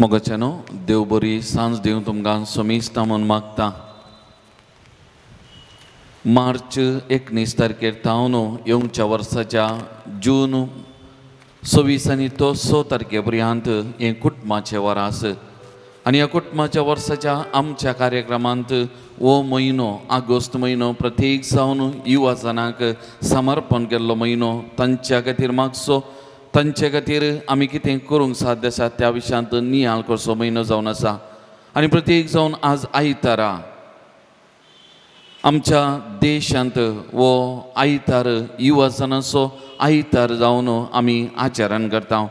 मोगाच्यानो देव बरी सांज दिवं तुमकां सोमिस्ता म्हणून मागता. मार्च 19 तारखेर तावन येवच्या वर्साच्या जून 26 आनी तो 6 तारखे पर्यंत हे कुटुंबाचें वरास आनी ह्या कुटुंबाच्या वर्साच्या आमच्या कार्यक्रमांत हो म्हयनो ऑगस्ट म्हयनो प्रत्येक जावन युवाजनांक समर्पण केल्लो म्हयनो तांच्या खातीर मागचो, तांचे खातीर आमी कितें करूंक साध्य आसा त्या विशयांत नियाळ करचो म्हयनो जावन आसा. आनी प्रत्येक जावन आज आयतारा आमच्या देशांत वो आयतार युवाजनाचो आयतार जावन आमी आचरण करता.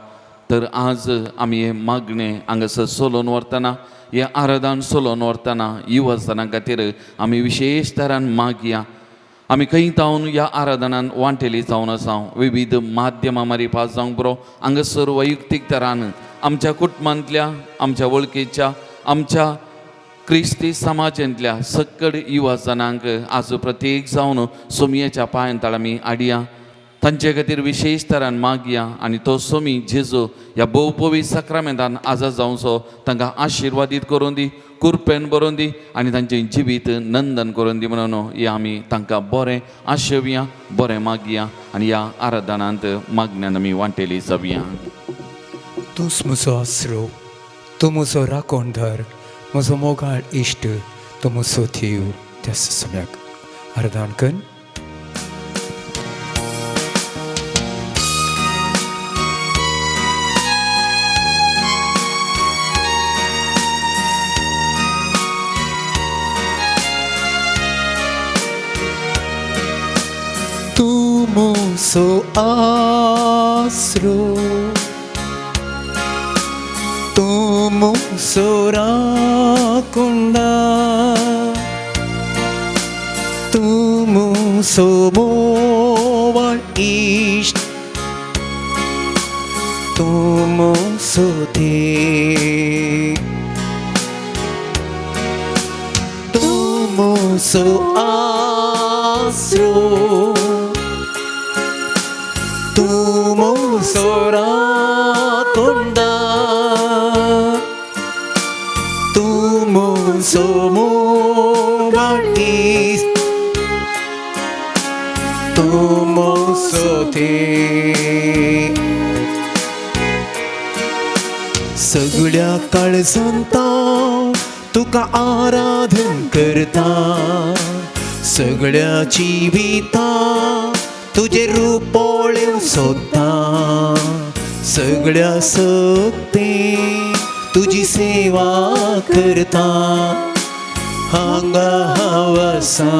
तर आज आमी हे मागणें हांगासर सोलोवन व्हरतना, हे आराधन सोलोवन व्हरतना युवाजनां खातीर आमी विशेश तरान मागया. आमी खंय जावन ह्या आराधनान वांटेली जावन आसा. विविध माध्यमां मारीपा जावंक बरो हांगासर वैयक्तीक तरान आमच्या कुटुंबांतल्या, आमच्या वळखीच्या, आमच्या क्रिस्ती समाजांतल्या सकड युवाजनांक आज प्रत्येक जावन सोमयेच्या पांयांतळ आमी हाडया. तांचे खातीर विशेश तरान मागया आनी तो सोमी जेजू ह्या भोवपवी सक्रामेंतान आजार जावचो, तांकां आशिर्वादीत करून दी, कुरपेन बरोवन दी आनी तांचें जिवीत नंदन करून दी म्हणून हे आमी तांकां बरें आशेवया, बरें मागया आनी ह्या आराधनांत मागण्यान आमी वांटेली जावया. तूंच म्हजो आसरो, तूं म्हजो राखणदार, म्हजो मोगाळ इश्ट, तो म्हजो देव. त्या सोम्याक आराधन कर. तूं म्हजो आसरो, तूं म्हजो राखणदार, तूं म्हजो मोवाळ इश्ट, तूं म्हजो देव. तूं म्हजो आसरो, तूं म्हजो राखणदार, तूं म्हजो मोगाळ इश्ट, तूं म्हजो देव. सगळ्या काळजांत तुका आराधन करता, सगळ्या जिवितांत तुजे रूप पळोवंक सोदता, सगळ्या सक्तीन तुजी सेवा करता. हांगा हांव आसा,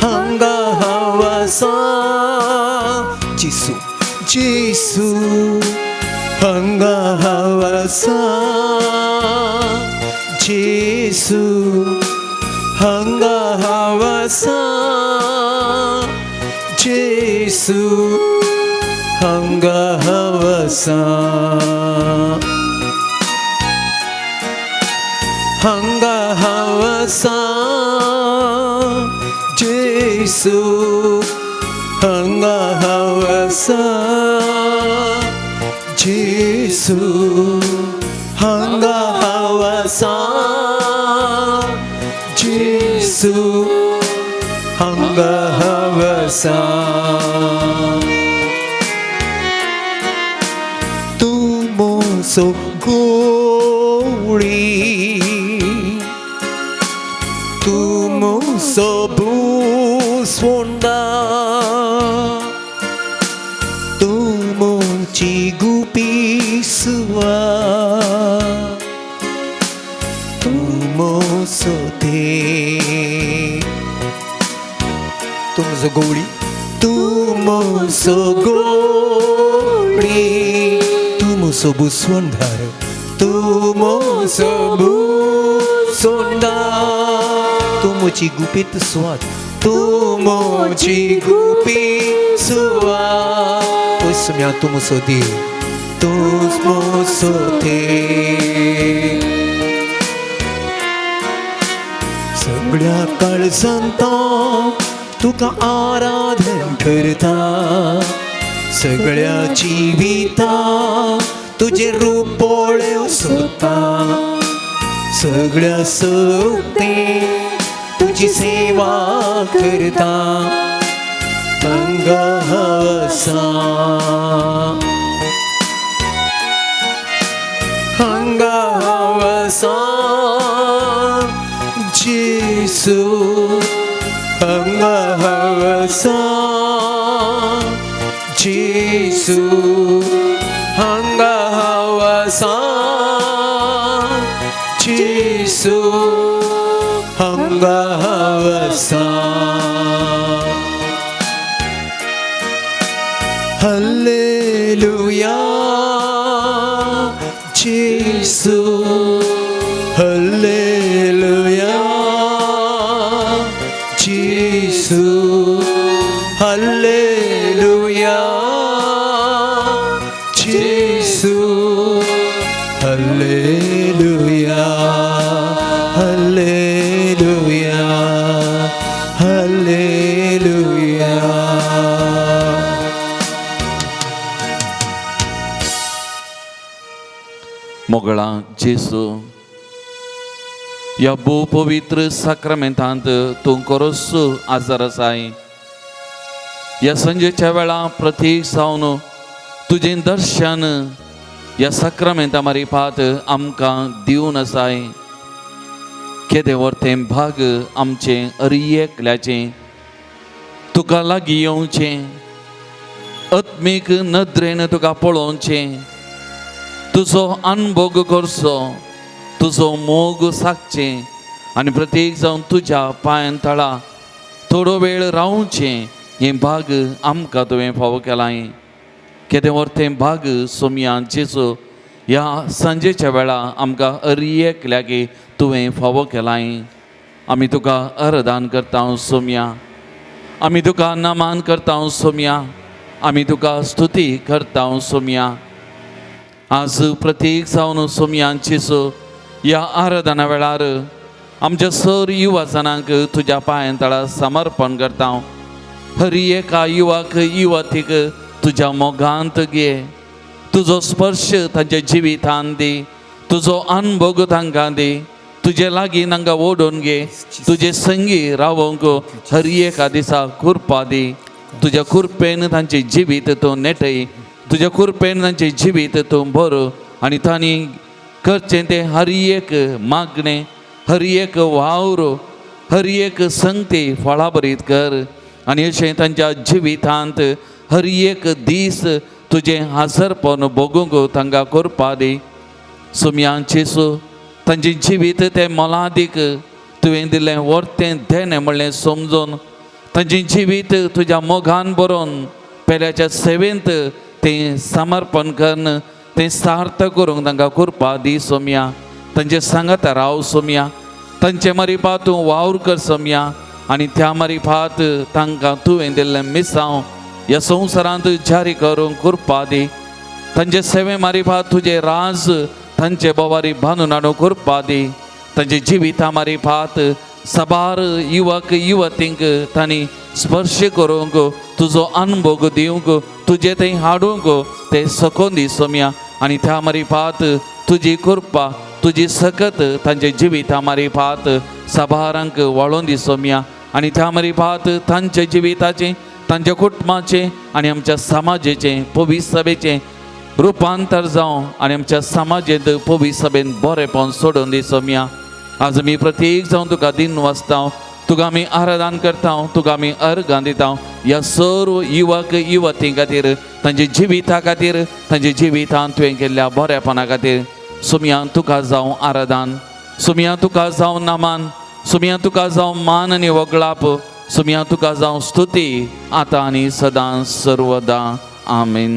हांगा हांव आसा, जेसू जेसू, हांगा हांव आसा, जेसू, हांगा हांव आसा, जेसू, हांगा हांव आसा, हांगा हांव आसा, जेसू, हांगा हांव आसा, जेसू, हांगा हांव आसा, जेसू, हांगा हांव आसा. तूं म्हजो गोळी, तूं म्हजो भुसवंदार, तूं म्हजी गुपी सुवात, तूं म्हजो देव. तूं म्हजो गवळी, तूं म्हजो गवळी, तूं म्हजो भुसवंदार, तूं म्हजो भुसवंदार, तूं म्हजी गुपीत सुवात, तूं म्हजी गुपी सुवात. पळय सोम्या, तूं म्हजो देव, तूंच म्हजो देव. सगळ्या काळजांत तुका आराधन करता, सगळ्या जिविता तुझे रूप पोळ्यो सोता, सगळ्या सोते तुझी सेवा करता, अंग हवसा अंग हवसा जेसू, अंग हवसा जेसू, अंग हवसा जेसू, अंग हवसा. Hallelujah Jesu, hallelujah Jesu, hallelujah Jesu, hallelujah, hallelujah, hallelujah. मोगळा जेसू, या भू पवित्र साक्रामेंतांत तूं खरोच आजार आसाय. या संजेच्या वेळा प्रत्येक सावन तुझें दर्शन या साक्रामेंता मारिफात आमकां दिवन आसाय. केदें वर्तें भाग आमचें अरियेकल्याचें, तुका लागीं येवचें, आत्मीक नदरेन तुका पळोवचें, तुजो अनुभव करचो, तुजो मोग सागचें आनी प्रत्येक जावन तुज्या पांयां तळा थोडो वेळ रावचें. हें भाग आमकां तुवें फावो केलाय. केदें वर्तें भाग सोमया जेसू ह्या सांजेच्या वेळा आमकां अरियेकल्यागे तुवें फावो केलाय. आमी तुका अरदान करता सोमया, आमी तुका नमान करता सोमया, आमी तुका स्तुती करता सोमया. आज प्रत्येक जावन सोमयांचेसो ह्या आराधना वेळार आमच्या सर युवा जनांक तुज्या पांयां तळा समर्पण करता. हर एका युवाक युवतीक तुज्या मोगांत घे, तुजो स्पर्श तांच्या जिवितांत दी, तुजो अनुभव तांकां दी, तुजे लागीं तांकां ओडून घे, तुजे संगी रावोंक हर एका दिसा कृपा दी. तुज्या कृपेन तांचें जिवीत तूं नेटय, तुज्या कृपेन तांचें जिवीत तूं भर आनी तांणी करचें तें हर एक मागणें, हर एक वावर, हर एक संगती फळां बरीत कर. आनी अशें तांच्या जिवितांत हर एक दीस तुजें हाजरपण भोगूंक तांकां करपा दी. सोमयांचेसो तांचें जिवीत तें मोलादीक तुवें दिल्लें वर्तें देणें म्हणलें समजून तांचें जिवीत तुज्या मोगान बरोवन पेल्याच्या सेवेंत तें समर्पण करन तें सार्थ करूंक तांकां करपा दी सोमया. तांचे सांगात राव सोमया, तांचे मारिफात तूं वावर कर सोमया. आनी त्या मारिफात तांकां तुवें दिल्लें मिसांव ह्या संवसारांत जारी करूंक करपा दी. तांचे सेवे मारिफात तुजें राज तांचे बोवारी बांदून हाडूंक करपा दी. तांचे जिविता मारिफात साबार युवक युवतींक तांणी स्पर्श करूंक, तुजो अनुभव दिवंक, तुजे थंय हाडूंक ते सकून दी सोमया. आनी त्या मारिफात तुजी कृपा, तुजी सकत तांचे जिविता मारिफात साबारांक वळोवन दी सोमया. आनी त्या मारिफात तांच्या जिविताचें, तांच्या कुटुंबाचें आनी आमच्या समाजाचें, पवित्र सभेचें रुपांतर जावं आनी आमच्या समाजेंत पवित्र सभेन बरेंपण सोडून दी सोमया. आज आमी प्रत्येक जावन तुका दिन वाचता, तुका आमी आराधन करता, तुका आमी अर्घां दिता. ह्या सर्व युवक युवतीं खातीर, तांच्या जिविता खातीर, तांच्या जिवितांत तुवें केल्ल्या बरेपणा खातीर सोमया तुका जावं आराधन, सोमया तुका जावं नमन, सोमया तुका जावं मान आनी वगळाप, सोमया तुका जावं स्तुती आतां आनी सदां सर्वदा. आमीन.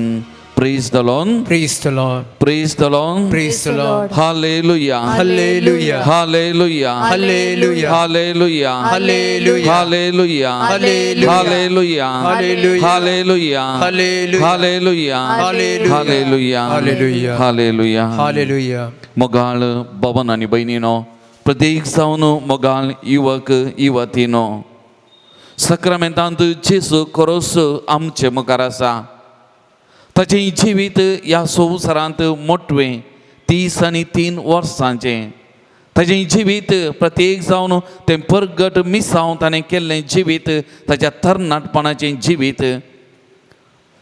Praise the Lord. Praise the Lord. Praise the Lord. Praise the Lord. Hallelujah. Hallelujah. Hallelujah. Hallelujah. Hallelujah. Hallelujah. Hallelujah. Hallelujah. Hallelujah. Hallelujah. Hallelujah. Hallelujah. Hallelujah. Hallelujah. Hallelujah. Hallelujah. Hallelujah. Hallelujah. मोगाळ भवन आनी भयणीनो, प्रत्येक जावन मोगाळ युवक युवतीनो, सक्रामेंतांत जेसू खरोच आमचे मुखार आसा. ताचें जिवीत ह्या संवसारांत मोटवें 33 वर्सांचें. ताचें जिवीत प्रत्येक जावन तें परगट मिसांव ताणें केल्लें जिवीत, ताच्या तरणाटपणाचें जिवीत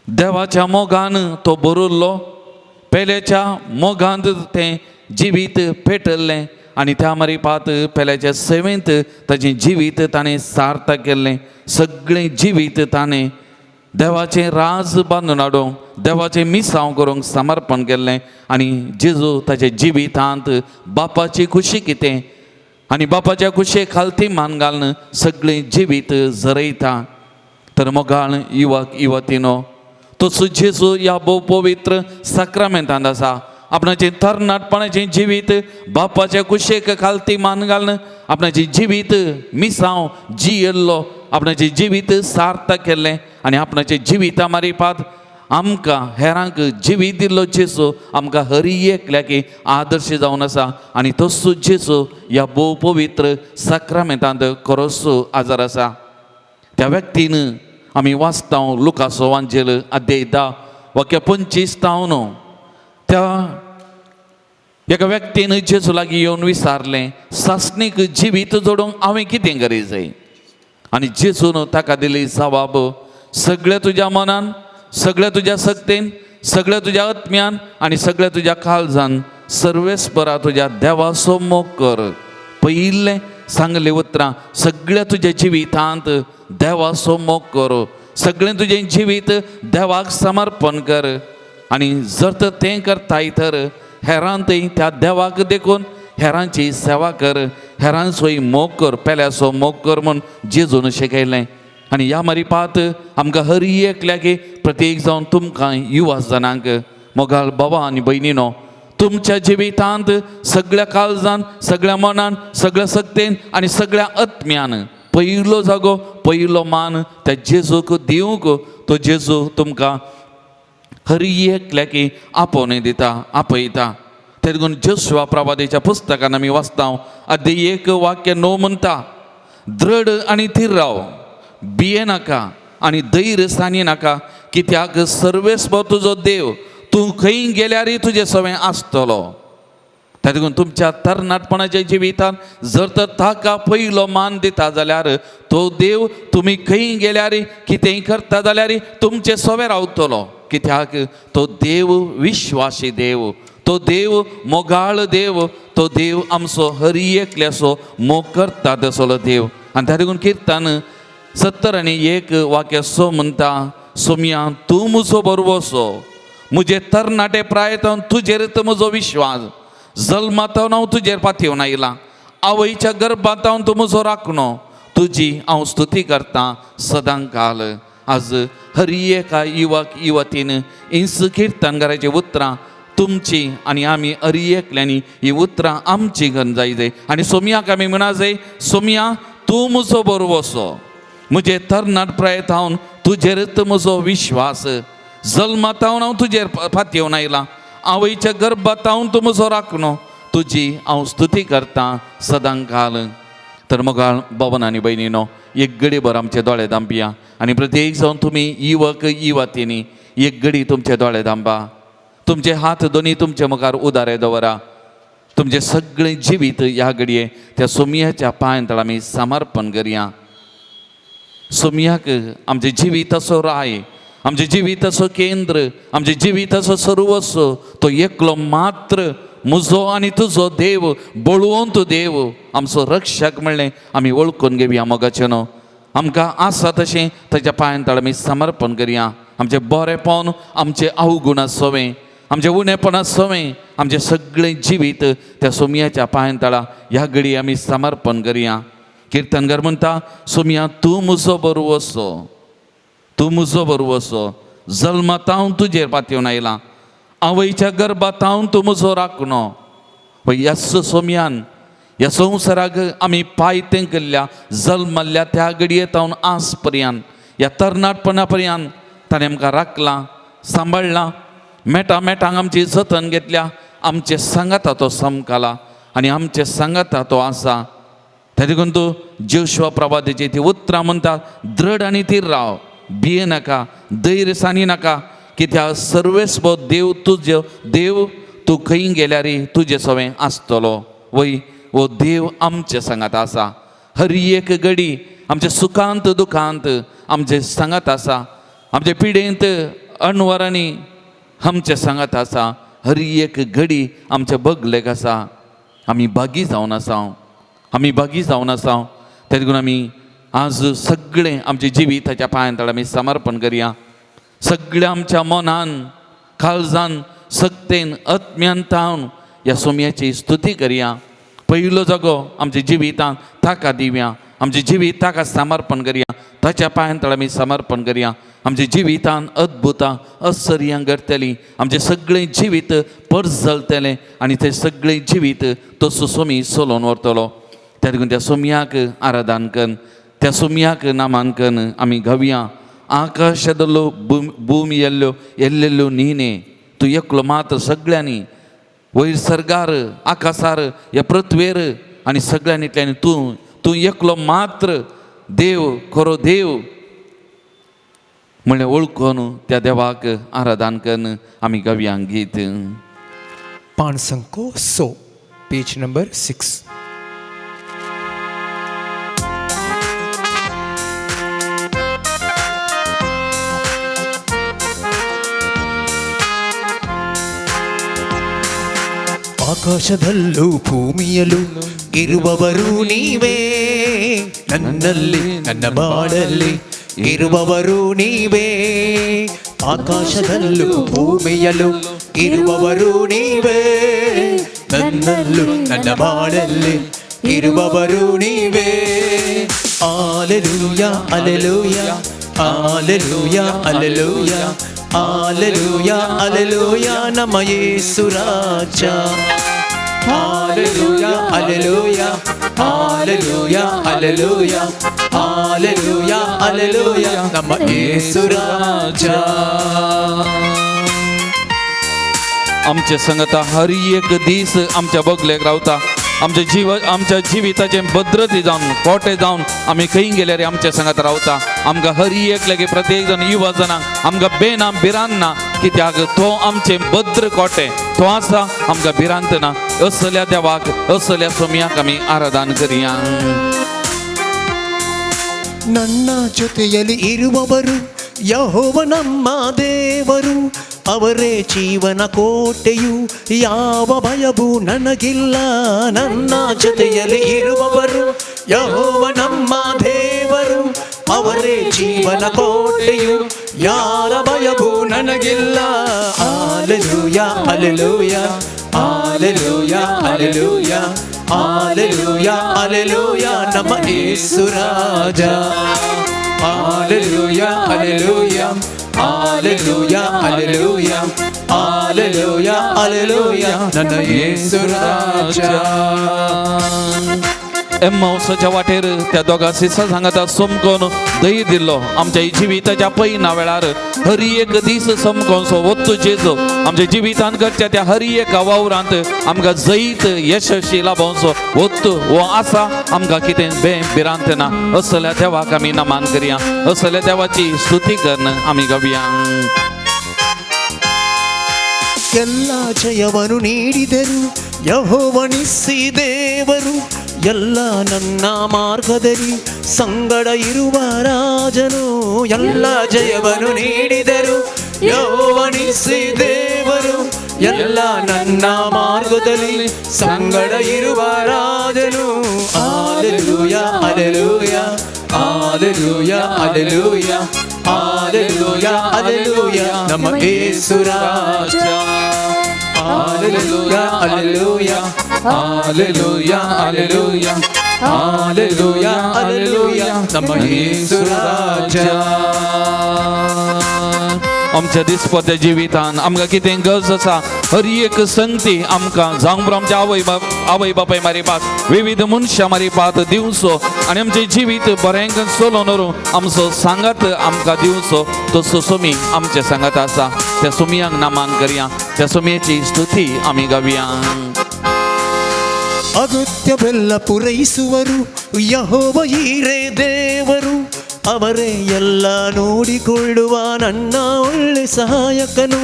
देवाच्या मोगान तो बरोल्लो. पेल्याच्या मोगांत तें जिवीत पेटल्लें आनी त्या मारीपात पेल्याच्या सेवेंत ताचें जिवीत ताणें सार्थक केल्लें. सगळें जिवीत ताणें देवाचें राज बांदून हाडूंक, देवाचें मिसांव करूंक समर्पण केल्लें. आनी जेजू ताच्या जिवितांत बापाची खुशी कितें आनी बापाच्या खुशये खालती मान घालून सगळें जिवीत जरयता. तर मोगाळ युवक युवतीनो, तसो जेजू ह्या भोव पवित्र साक्रामेंतांत आसा. आपणाचें तरणाटपणाचें जिवीत बापाच्या कुशेक खालती मान घालून आपणाचें जिवीत मिसांव जियेल्लो, आपणाचें जिवीत सार्थक केल्लें आनी आपणाचें जिविता मारीपात आमकां हेरांक जिवीत दिल्लो जेजू आमकां हर एकल्याक आदर्श जावन आसा. आनी तसो जेजू ह्या भोव पवित्र साक्रामेंतांत खरोच आजार आसा. त्या व्यक्तीन आमी वाचता लुकाचो वांजेल अध्याय 10 वाक्य 25 त्या एका व्यक्तीन जेजू लागीं येवन विचारलें, सासणीक जिवीत जोडूंक हांवें कितें करूंक जाय? आनी जेजून ताका दिली जबाब, सगळें तुज्या मनान, सगळें तुज्या सक्तीन, सगळें तुज्या आत्म्यान आनी सगळें तुज्या काळजान सर्वेस्परा तुज्या देवाचो मोग कर. पयिल्लें सांगलें उतरां, सगळ्या तुज्या जिवितांत देवाचो मोग कर. सगळें तुजें जिवीत देवाक समर्पण कर. आनी जर तर तें करताय तर हेरांतय त्या देवाक देखून हेरांची सेवा कर, हेरांचोय मोग कर, पेल्याचो मोग कर म्हूण जेजून शिकयलें. आनी ह्या मारीपात आमकां हर एकल्याक प्रत्येक जावन तुमकां युवा जनांक मोगाळ बाबा आनी भयणीनो, तुमच्या जिवितांत सगळ्या काळजान, सगळ्या मनान, सगळ्या सक्तीन आनी सगळ्या आत्म्यान पयलो जागो, पयलो मान त्या जेजूक दिवंक तो जेजू तुमकां हर एकल्याक आपोवन दिता, आपयता. ते देखून जोशुआ प्रवादीच्या पुस्तकान आमी वाचता अध्याय 1 वाक्य 9 म्हणटा, दृढ आनी थीर राव, भिये नाका आनी धैर्य सानी नाका, कित्याक सर्वेस्व तुजो देव तूं खंय गेल्यारय तुजे सवें आसतलो. त्या देखून तुमच्या तरणाटपणाच्या जिवितांत जर तर ताका पयलो मान दिता जाल्यार तो देव तुमी खंय गेल्यारय कितेंय करता जाल्यार तुमचे सवें रावतलो. कित्याक तो देव विश्वासी देव, तो देव मोगाळ देव, तो देव आमचो हर एकल्याचो मोग करता तसलो देव. आनी त्या देखून किर्तन 70 आनी 1 वाक्य 6 म्हणटा, सोम्या तूं म्हजो बरोवसो, म्हजे तरणाटे प्रायतावन तुजेर म्हजो विश्वास, जल्मातावन हांव तुजेर पातयेवन आयलां, आवयच्या गर्भांतावन तूं म्हजो राखणो, तुजी हांव स्तुती करतां सदां काल. आज हर एका युवक युवतीन इंस किर्तनकाराची उतरां तुमची आनी आमी हर एकल्यांनी ही उतरां आमची घेवन जाय. आनी सोम्याक आमी म्हणा जाय, सोम्या तूं म्हजो बरोवसो, म्हजे तरणाट प्रयत्न तुजेरच म्हजो विश्वास, जल्मातावन हांव तुजेर फातयेवन आयलां, आवयच्या गर्भांतावन तूं म्हजो राखणो, तुजी हांव स्तुती करतां सदां काल. तर मोगाळ बाबन आनी भयणीनो, एक घडीभर आमचे दोळे धांपया आनी प्रत्येक जावन तुमी युवक युवतींनी एक घडी तुमचे दोळे धांपा, तुमचे हात दोनी तुमचे मुखार उदारे दवरा. तुमचे सगळें जिवीत ह्या घडये त्या सोम्याच्या पांयांतळ आमी समर्पण करया. सोम्याक आमचें जिविताचो राय, आमचें जिविताचो केंद्र, आमचें जिविताचो सर्वस्व तो एकलो मात्र म्हजो आनी तुजो देव, बळवंत देव, आमचो रक्षक म्हणलें आमी वळखून घेवया. मोगाचें न्हू, आमकां आसा तशें ताच्या पांयांतळ आमी समर्पण करया. आमचें बरेंपण, आमचें अवगुणा सवें, आमचें उणेपणा सवें, आमचें सगळें जिवीत त्या सोम्याच्या पांयांतळा ह्या घडी आमी समर्पण करया. किर्तनकार म्हणटा, सोम्या तूं म्हजो बरोवसो, तूं म्हजो बरोवसो, जल्मातावन तुजेर पातयेवन आयलां, आवयच्या गर्भांतावन तूं म्हजो राखणो. ह्या सोम्यान ह्या संवसाराक आमी पायतें केल्ल्या जल्मल्ल्या त्या घडयेतावन आज पर्यंत, ह्या तरणाटपणा पर्यंत ताणें आमकां राखलां, सांबाळलां, मेटां मेटांक आमची जतन घेतल्या, आमचे सांगाता तो समकाला आनी आमचे सांगाता तो आसा. त्या देखून तूं जोशुआ प्रवादीची ती उतरां म्हणटा, दृढ आनी थीर राव, भिये नाका, धैर्य सानी नाका, कित्याक सर्वेस्व देव तुजो देव तूं खंय गेल्यार तुजें सवें आसतलो वय वो देव आमचे सांगात आसा. हर एक घडी आमच्या सुखांत दुखांत आमचे सांगात आसा. आमच्या पिडेंत अणवरांनी आमचे सांगात आसा. हर एक घडी आमच्या बगलेक आसा. आमी भागी जावन आसा. आमी भागी जावन आसा. त्या देखून आमी आज सगळें आमचे जिविताच्या पांयां आमी समर्पण करया. सगळ्या आमच्या मनान काळजान सक्तेन आत्म्यान तावन ह्या सोम्याची स्तुती करया. पयलो जागो आमच्या जिवितांत ताका दिवया. आमचे जिवीत ताका समर्पण करया. ताच्या पांयां आमी समर्पण करया. आमच्या जिवितांत अद्भुतां आश्चर्यां घडटलीं. आमचें सगळें जिवीत परस जळटलें आनी तें सगळें जिवीत तो सोमी सोलोवन व्हरतलो. त्या देखून त्या सोम्याक आराधन करून त्या सोम्याक नामान करून आमी घावया. आकाशादलो भूमी येल्ल्यो येल्लेल्यो न्हीने तूं एकलो मात्र सगळ्यांनी वयर सर्गार आकाशार ह्या पृथ्वेर आनी सगळ्यांनींतल्यान तूं एकलो मात्र देव खरो देव म्हणलें वळखून त्या देवाक आराधन करून आमी घावया गीत. पान संको 100 पेज नंबर 6. ಆಕಾಶದಲ್ಲೂ ಭೂಮಿಯಲ್ಲೂ ಇರುವವರು ನೀವೇ, ನನ್ನಲ್ಲಿ ನನ್ನ ಬಾಳಲ್ಲಿ ಇರುವವರು ನೀವೇ. ಆಕಾಶದಲ್ಲೂ ಭೂಮಿಯಲ್ಲೂ ಇರುವವರು ನೀವೇ, ನನ್ನಲ್ಲೂ ನನ್ನ ಬಾಳಲ್ಲಿ ಇರುವವರು ನೀವೇ. Alleluia alleluia alleluia alleluia alleluia alleluia ನಮ್ಮ ಯೇಸು ರಾಜ. Alleluia alleluia alleluia alleluia alleluia alleluia ನಮ್ಮ ಯೇಸು ರಾಜ. आमचे संगता हर एक दीस आमच्या बगलेक रावता. आमच्या जिविताचें भद्रती जावन कोटे जावन आमी खंय गेल्यार आमच्या संगत रावता. आमकां हर एक लागी प्रत्येक जण युवा जनांक आमकां बेना भिरांत ना, कित्याक तो आमचें भद्र कोटे तो आसा. आमकां भिरांत ना. असल्या देवाक असल्या सोम्याक आमी आराधन करया. ನನ್ನ ಜೊತೆಯಲ್ಲಿ ಇರುವವರು ಯೆಹೋವ ನಮ್ಮ ದೇವರು, ಅವರೇ ಜೀವನ ಕೋಟೆಯು, ಯಾವ ಭಯವೂ ನನಗಿಲ್ಲ. ನನ್ನ ಜೊತೆಯಲ್ಲಿ ಇರುವವರು ಯೆಹೋವ ನಮ್ಮ ದೇವರು, ಅವರೇ ಜೀವನ ಕೋಟೆಯು, ಯಾರ ಭಯವೂ ನನಗಿಲ್ಲ. Alleluia alleluia alleluia alleluia alleluia alleluia ನಮ್ಮ ಯೇಸು ರಾಜ. Alleluia alleluia alleluia alleluia alleluia alleluia ನನ್ನ ಯೇಸು ರಾಜ. एम्मावसाच्या वाटेर त्या दोगा सिसा सांगाता समकोन दही दिल्लो. आमच्या जिविताच्या पैना वेळार हर एक दीस समकोनसो वत्तू जेजो आमच्या जिवितांत करच्या त्या हर एक वावरांत आमकां जैत यशस्वी लाभोवचो वत्तू वो आसा. आमकां कितें भिरांत ना. असल्या देवाक आमी नमान करया. असल्या देवाची स्तुती करून आमी गावया. ಎಲ್ಲ ಜಯವನ್ನು ನೀಡಿದರು ಯೆಹೋವನಿಸಿ ದೇವರು, ಎಲ್ಲ ನನ್ನ ಮಾರ್ಗದಲ್ಲಿ ಸಂಗಡ ಇರುವ ರಾಜನು. ಎಲ್ಲ ಜಯವನ್ನು ನೀಡಿದರು ಯೆಹೋವನಿಸಿ ದೇವರು, ಎಲ್ಲ ನನ್ನ ಮಾರ್ಗದಲ್ಲಿ ಸಂಗಡ ಇರುವ ರಾಜನು. Alleluia alleluia alleluia alleluia alleluia alleluia ನಮ್ಮ ಯೇಸು ರಾಜ. Alleluia alleluia alleluia alleluia alleluia alleluia ನಮ್ಮ ಯೇಸು ರಾಜ. आमच्या दिसपट्या जिवितान आमकां कितें गरज आसा हर एक संगती आमकां जावं आमच्या आवय बापाय मारिपाक विविध मनशां मारिपाक दिवचो आनी आमचें जिवीत बरें चलोवन व्हरूंक आमचो सांगात आमकां दिवचो. तसो सोमी आमच्या सांगात आसा. त्या सोमयांक नामान करया. त्या सोमयेची स्तुती आमी गावया. ಅಗತ್ಯವೆಲ್ಲ ಪೂರೈಸುವರು ಯೆಹೋವ ಈರೇ ದೇವರು, ಅವರೇ ಎಲ್ಲ ನೋಡಿಕೊಳ್ಳುವ ನನ್ನ ಒಳ್ಳೆ ಸಹಾಯಕನು.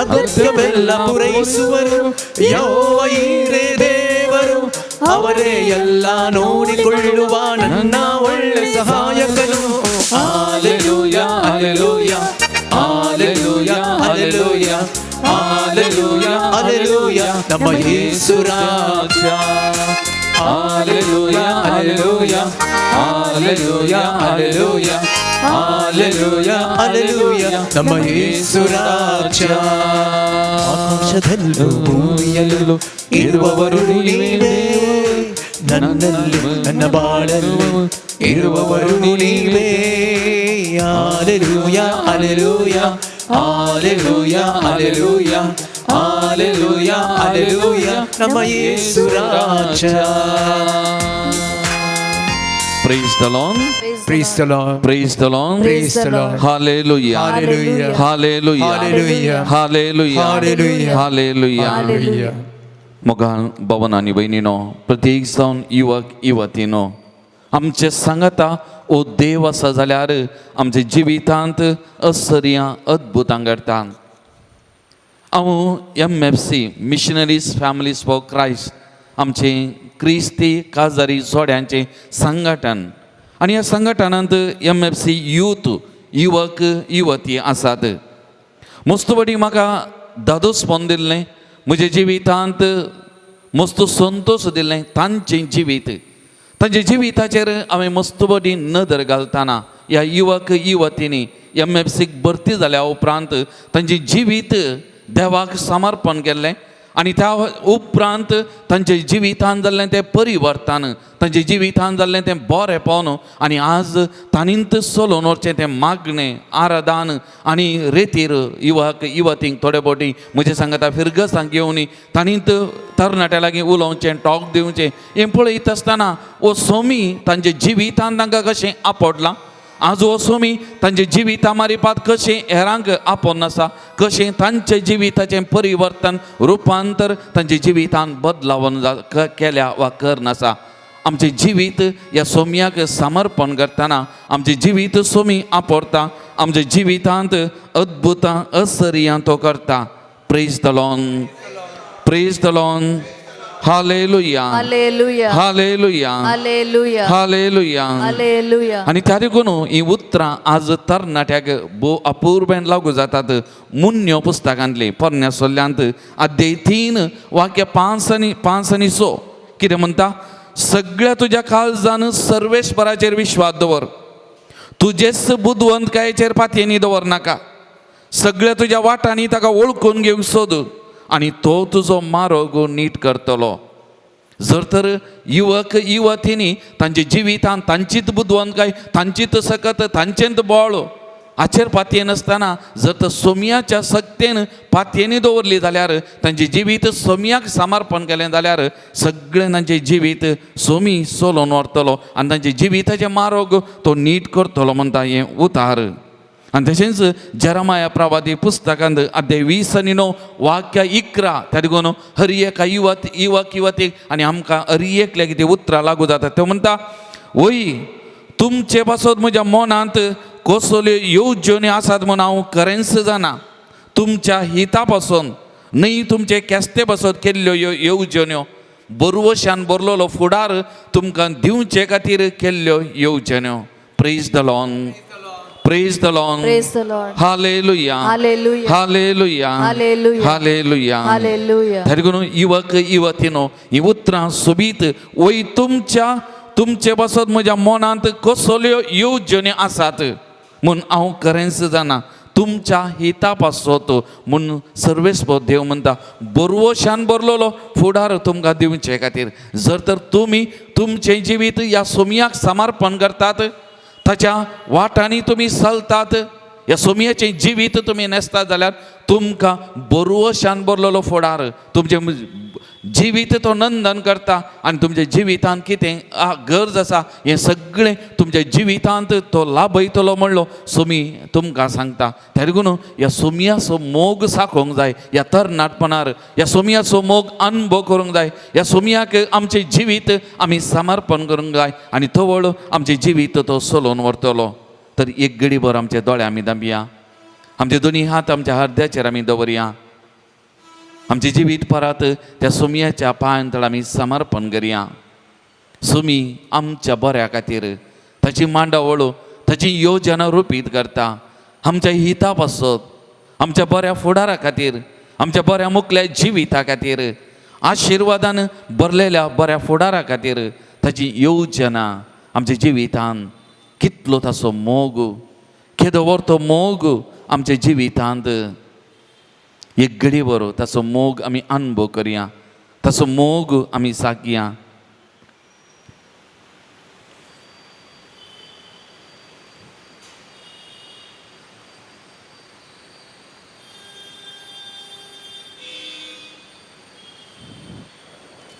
ಅಗತ್ಯವೆಲ್ಲ ಪೂರೈಸುವರು ಯೆಹೋವ ಈರೇ ದೇವರು. ಅವರೇ ಎಲ್ಲ ನೋಡಿಕೊಳ್ಳುವ ನನ್ನ ಒಳ್ಳೆ ಸಹಾಯಕನು. Hallelujah, hallelujah, hallelujah, hallelujah, hallelujah, hallelujah, ನಮ್ಮ ಯೇಸು ರಾಜ. Hallelujah, hallelujah, hallelujah, hallelujah, hallelujah, hallelujah, ನಮ್ಮ ಯೇಸು ರಾಜ. ಆಕಾಶದಲ್ಲೂ ಭೂಮಿಯಲ್ಲೂ ಇರುವವರು ನೀವೇ, ನನ್ನಲ್ಲಿ ನನ್ನ ಬಾಳಲ್ಲೂ ಇರುವವರು ನೀವೇ. Hallelujah hallelujah hallelujah hallelujah hallelujah hallelujah ನಮ್ಮ ಯೇಸು ರಾಜ. Praise the Lord. Praise the Lord. Praise the Lord. Praise the Lord. Hallelujah. Hallelujah. Hallelujah. Hallelujah. Hallelujah. Hallelujah. Hallelujah. Hallelujah. मोगाळ भवन आणि बहिणीनो, प्रत्येक जावन युवक युवतीनो, आमचे सांगता ओ देव आसा जाल्यार आमच्या जिवितांत असर्या अद्भुतां घडटा. हांव MFC missionaries families for Christ आमचे क्रिस्ती काजारी जोड्यांचे संघटन, आणि ह्या संघटनांत MFC यूथ युवक युवती आसात. मस्त बरी म्हाका दादोसपण दिल्लें, म्हज्या जिवितांत मस्त संतोष दिल्लें. तांचें जिवीत, तांच्या जिविताचेर हांवें मस्त बरी नदर घालतना ह्या युवक युवतींनी MFCक भरती जाल्या उपरांत तांचें जिवीत देवाक समर्पण केल्लें, आणि त्या उपरांत तांच्या जिवितांत जाल्लें तें परिवर्तन, तांच्या जिवितांत जाल्लें तें बरेंपण, आणि आज तांणींत चलोवन वचचें तें मागणें आराधन आणि रेतीर युवक युवतींक थोडे बोटी म्हजे सांगता फिरगसांक घेवन तांणींत तरणाट्या लागीं उलोवचें, टॉक दिवचें, हें पळयत आसतना ओ सोमी तांच्या जिवितांत तांकां कशें आपडलां. आज हो सोमी तांच्या जिविता मारिपात कशें हेरांक आपोवन आसा, कशें तांच्या जिविताचें परिवर्तन रुपांतर तांच्या जिवितांत बदलावन केल्या वा करना आसा. आमचें जिवीत ह्या सोमयाक समर्पण करतना आमचें जिवीत सोमी आपोरता, आमच्या जिवितांत अद्भुतां असर्यां तो करता. Praise the Lord. Praise the Lord. Hallelujah. Hallelujah. Hallelujah. Hallelujah. Hallelujah. Hallelujah. आणि त्या देखून ही उतरां आज तरणाट्याक भोव अपूर्वेन लागू जातात. मुन्यो पुस्तकांतली पोरण्या सोल्यांत अध्याय 3 वाक्य 5 आनी 6 कितें म्हणटा? सगळ्या तुज्या काळजान सर्वेश्वराचेर विश्वास दवर, तुजेच बुदवंतकायेचेर पातयेनी दवर नाका. सगळ्या तुज्या वाटांनी ताका वळखून घेवंक सोद, आणि तो तुजो मार्ग नीट करतलो. जर तर युवक युवतींनी तांच्या जिवितांत तांचीच बुदवंतकाय, तांचीच सकत, तांचेंच बळ हाचेर पातये नासतना जर तर सोमयाच्या सक्तेन पातयेनी दवरली जाल्यार, तांचें जिवीत सोमयाक समर्पण केलें जाल्यार सगळें तांचें जिवीत सोमी चलोवन व्हरतलो, आनी तांचे जिविताचें मार्ग तो नीट करतलो म्हणटा हें उतार. आणि तशेंच जेरमाया प्रवादी पुस्तकांत अध्याय 20 आनी 9 वाक्य 11 त्या देखून हर एका युवक युवतीक आनी आमकां हर एक लेगीत उतरां लागू जातात. ते म्हणटा, वय तुमचे पासत म्हज्या मनांत कसल्यो येवजण्यो आसात म्हूण हांव खरेंच जाणा. तुमच्या हिता पासून न्हय तुमचे केस्ते पासत केल्ल्यो येवजण्यो, बरवशान बरलोलो फुडार तुमकां दिवचे खातीर केल्ल्यो येवजण्यो. Praise the Lord. Praise the Lord. Praise the Lord. Hallelujah. Hallelujah. Hallelujah. Hallelujah. Hallelujah. Hallelujah. देखून युवक युवतीनो ही उतरां सोबीत वय तुमचे पासत म्हज्या मनांत कसल्यो येवजण्यो आसात म्हूण हांव खरेंच जाणा. तुमच्या हिता पासत म्हूण सर्वेस्वर देव म्हणटा, बरवशान बरलोलो फुडार तुमकां दिवचे खातीर. जर तर तुमी तुमचें जिवीत ह्या सोमयाक समर्पण करतात, ताच्या वाटांनी तुमी चलतात, ह्या सोमयाचें जिवीत तुमी नेसतात जाल्यार तुमकां बरवशान बरलोलो फुडार तुमचें जिवीत तो नंदन करता, आनी तुमच्या जिवितांत कितें गरज आसा हें सगळें तुमच्या जिवितांत तो लाभयतलो म्हणलो सोमी तुमकां सांगता. त्या देखून ह्या सोमयाचो मोग साखोवंक जाय. ह्या तरणाटपणार ह्या सोमयाचो मोग अनुभव करूंक जाय. ह्या सोमयाक आमचें जिवीत आमी समर्पण करूंक जाय, आनी तो वळ आमचें जिवीत तो चलोवन व्हरतलो. तर एक घडीभर आमच्या दोळे आमी दांबया, आमचे दोन्ही हात आमच्या हृदयाचेर आमी दवरया, आमचे जिवीत परत त्या सुमयाच्या पांयांतळ आमी समर्पण करया. सुमी आमच्या बऱ्या खातीर ताची मांडावळ, ताची योजना रुपीत करता, आमच्या हिता पासत, आमच्या बऱ्या फुडारा खातीर, आमच्या बऱ्या मुखल्या जिविता खातीर, आशिर्वादान भरलेल्या बऱ्या फुडारा खातीर ताची योजना आमच्या जिवितांत कितलो ताचो मोग, केदो व्हरतो मोग आमच्या जिवितांत. एक घडी बरो ताचो मोग आमी अनुभव करया, ताचो मोग आमी सागया.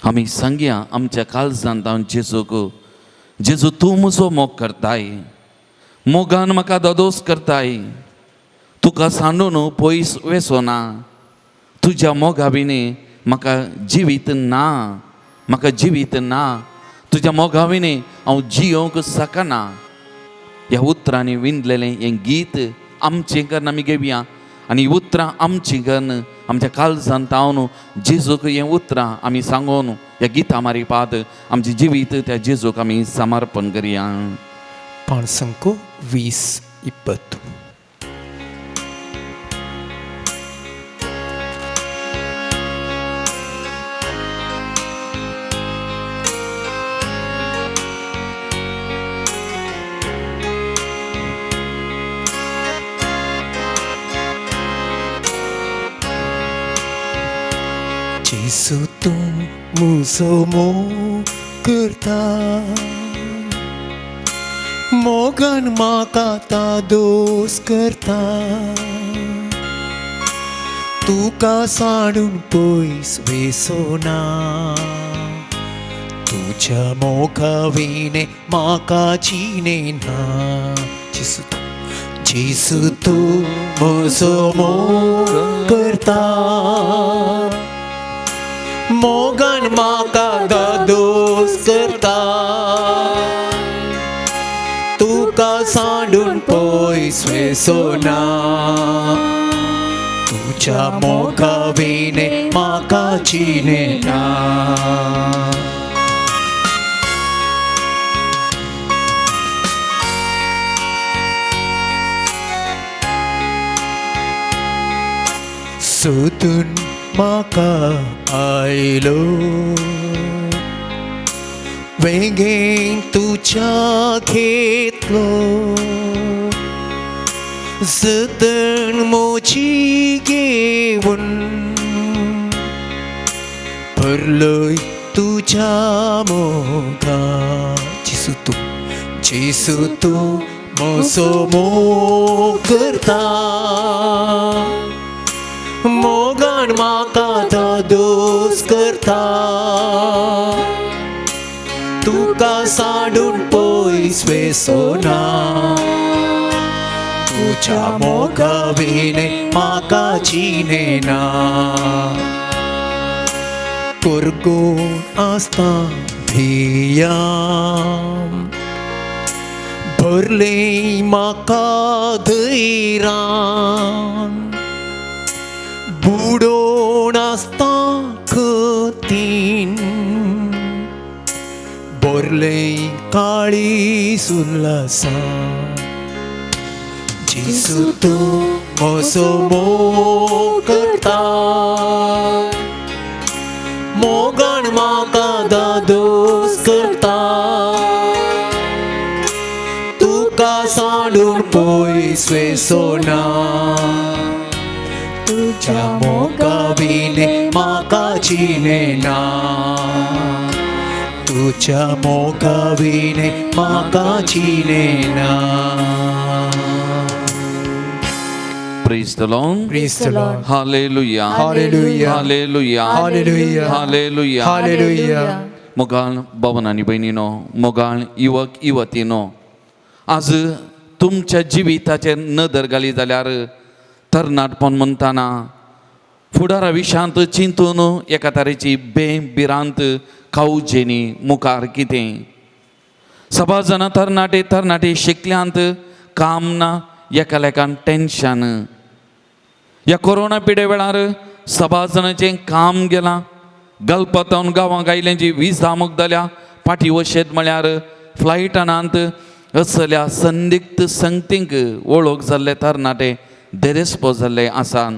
आमी सांगया आमच्या काळजांत हांव जेजूक, जेजू तूं म्हजो मोग करताय, मोगान म्हाका दोदोस करताय, तुका सांडून पयस वेसोना, तुज्या मोगा विणे म्हाका जिवीत ना, म्हाका जिवीत ना, तुज्या मोगा विणे हांव जियोंक शकना. ह्या उतरांनी विणलेलें हें गीत आमचें करून आमी घेवया आनी उतरां आमचीं करून आमच्या काळजांत हांव जेजूक हें उतरां आमी सांगून ह्या गिता मारिपाद आमचें जिवीत त्या जेजूक आमी समर्पण करया. पाणसंको 20:20. जेजू तूं म्हजो मोग करता, मोगान म्हाका दोस करता, तुका सांडून पयस वेसोना, तुज्या मोगा विणे म्हाका जिणेना. जेजू तूं म्हजो मोग करता, मोगान म्हाका दोस करता, तुका सांडून पयस वेसोना, तुज्या मोगा विणे म्हाका जिणेना. सोदून म्हाका आयलो, वेगेन तुज्या घेतलो, जतन म्हजी घेवन भरलोय तुज्या मोगा. जेजू तूं म्हजो मोग करता, मोगान म्हाका दोस करता, तुका सांडून पयस वेसोना, तुज्या मोगा विणे म्हाका जिणेना. कुरगून आसता भियां भरलें म्हाका धैर्यान, बुडोवन आसता कतीन भरलें काळीज उल्हासान. जेजू तूं म्हजो मोग करता, मोगान म्हाका दोस करता, तुका सांडून पयस वेसोना, तुज्या मोगा विणे म्हाका जिणेना, तुज्या मोगा विणे म्हाका जिणेना. Praise the Lord. Praise the Lord. Hallelujah. Hallelujah. Hallelujah. Hallelujah. Hallelujah. Hallelujah. मोगाळ भावन आनी भयणीनो, मोगाळ युवक युवतीनो, आज तुमच्या जिविताचेर नदर घाली जाल्यार तरणाटपण म्हणटाना फुडारा विशांत चिंतून एका तरेची बेबिरांत कावजेनी मुखार कितें. सभा जाणां तरणाटे शिकल्यांत काम ना, एका लेकान टेन्शन. ह्या कोरोना पिडे वेळार सभाजनाचें काम गेलां. गलपतावन गांवांक आयल्यांची विजा मुग्दल्या फाटीं वशेत म्हळ्यार फ्लायटांत असल्या संदिग्ध संगतींक वळख जाल्ले तरणाटे देरेस्पो जाल्ले आसात.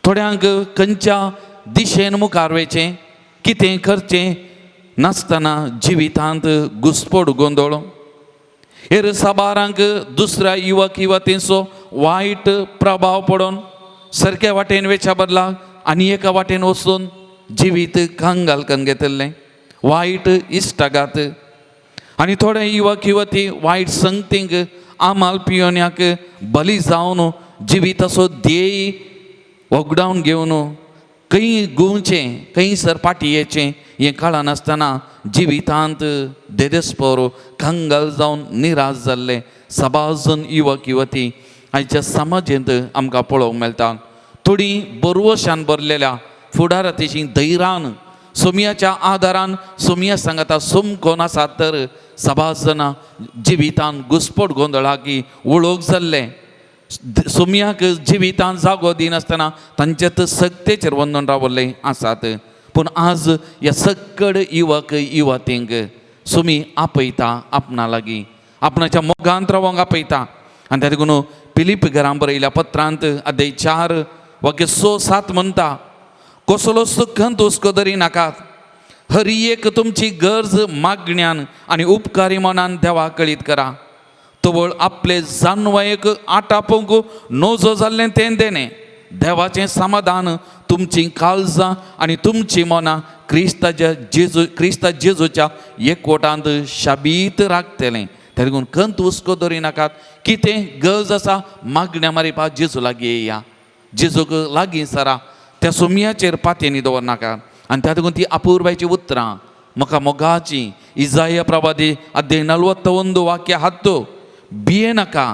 थोड्यांक खंयच्या दिशेन मुखार वयचें, कितें करचें नासतना जिवितांत घुस्पोड गोंदळ. हेर साबारांक दुसऱ्या युवक युवतींचो वायट प्रभाव पडोवन सारक्या वाटेन वेच्या बदला आनी एका वाटेन वचून जिवीत कांगाल करून घेतलें. वायट इश्टाघात. आनी थोडे युवक युवती वायट संगतींक आमाल पियोन्याक बली जावन जिविताचो ध्येय वगडावन घेवन खंय गुंवचें खंय सर पाटयेचें हें कळनासतना जिवितांत देदेस्पोर कांगाल जावन निराश जाल्ले सबाजन युवक युवती आयच्या समाजांत आमकां पळोवंक मेळटा. थोडीं बरवशान भरलेल्या फुडारातेची धैर्यान सोमयाच्या आदारान सोमया सांगाता सोमकोन आसात तर सबाजना जिवितांत घुस्पोट गोंदळाकी वळख जाल्ले सोमयाक जिवितांत जागो दिनासतना तांचेत सक्तेचेर वंदन रावल्ले आसात. पूण आज ह्या सक्कड युवक युवतींक सोमी आपयता आपणा लागीं, आपणाच्या मोगांत रावंक आपयता. आनी त्या देखून फिलीप घरां बरयल्या पत्रांत अध्याय 4 वाक्य 6-7 म्हणटा, कसलो सुखंत हुस्को धरी नाकात. हर एक तुमची गरज मागण्यान आनी उपकारी मनान देवा कळीत करा. तवळ आपले जानवायक आटापूंक नोजो जाल्लें तें देणे. देवाचें समाधान तुमची काळजां आनी तुमची मनां क्रिस्ता जेजूच्या एकवटांत शाबीत राखतलें. त्या देखून खंत हुस्को धरी नाकात. कितें गरज आसा मागण्या मारिपा जेजू लागीं येया, जेजूक लागीं सरा. त्या सोमयाचेर पातयेनी दवरनाका. आनी त्या देखून ती अपूर्वाची उतरां म्हाका मोगाची इजाया प्रवादी अध्याय 41 वाक्य हात्तो. भिये नाका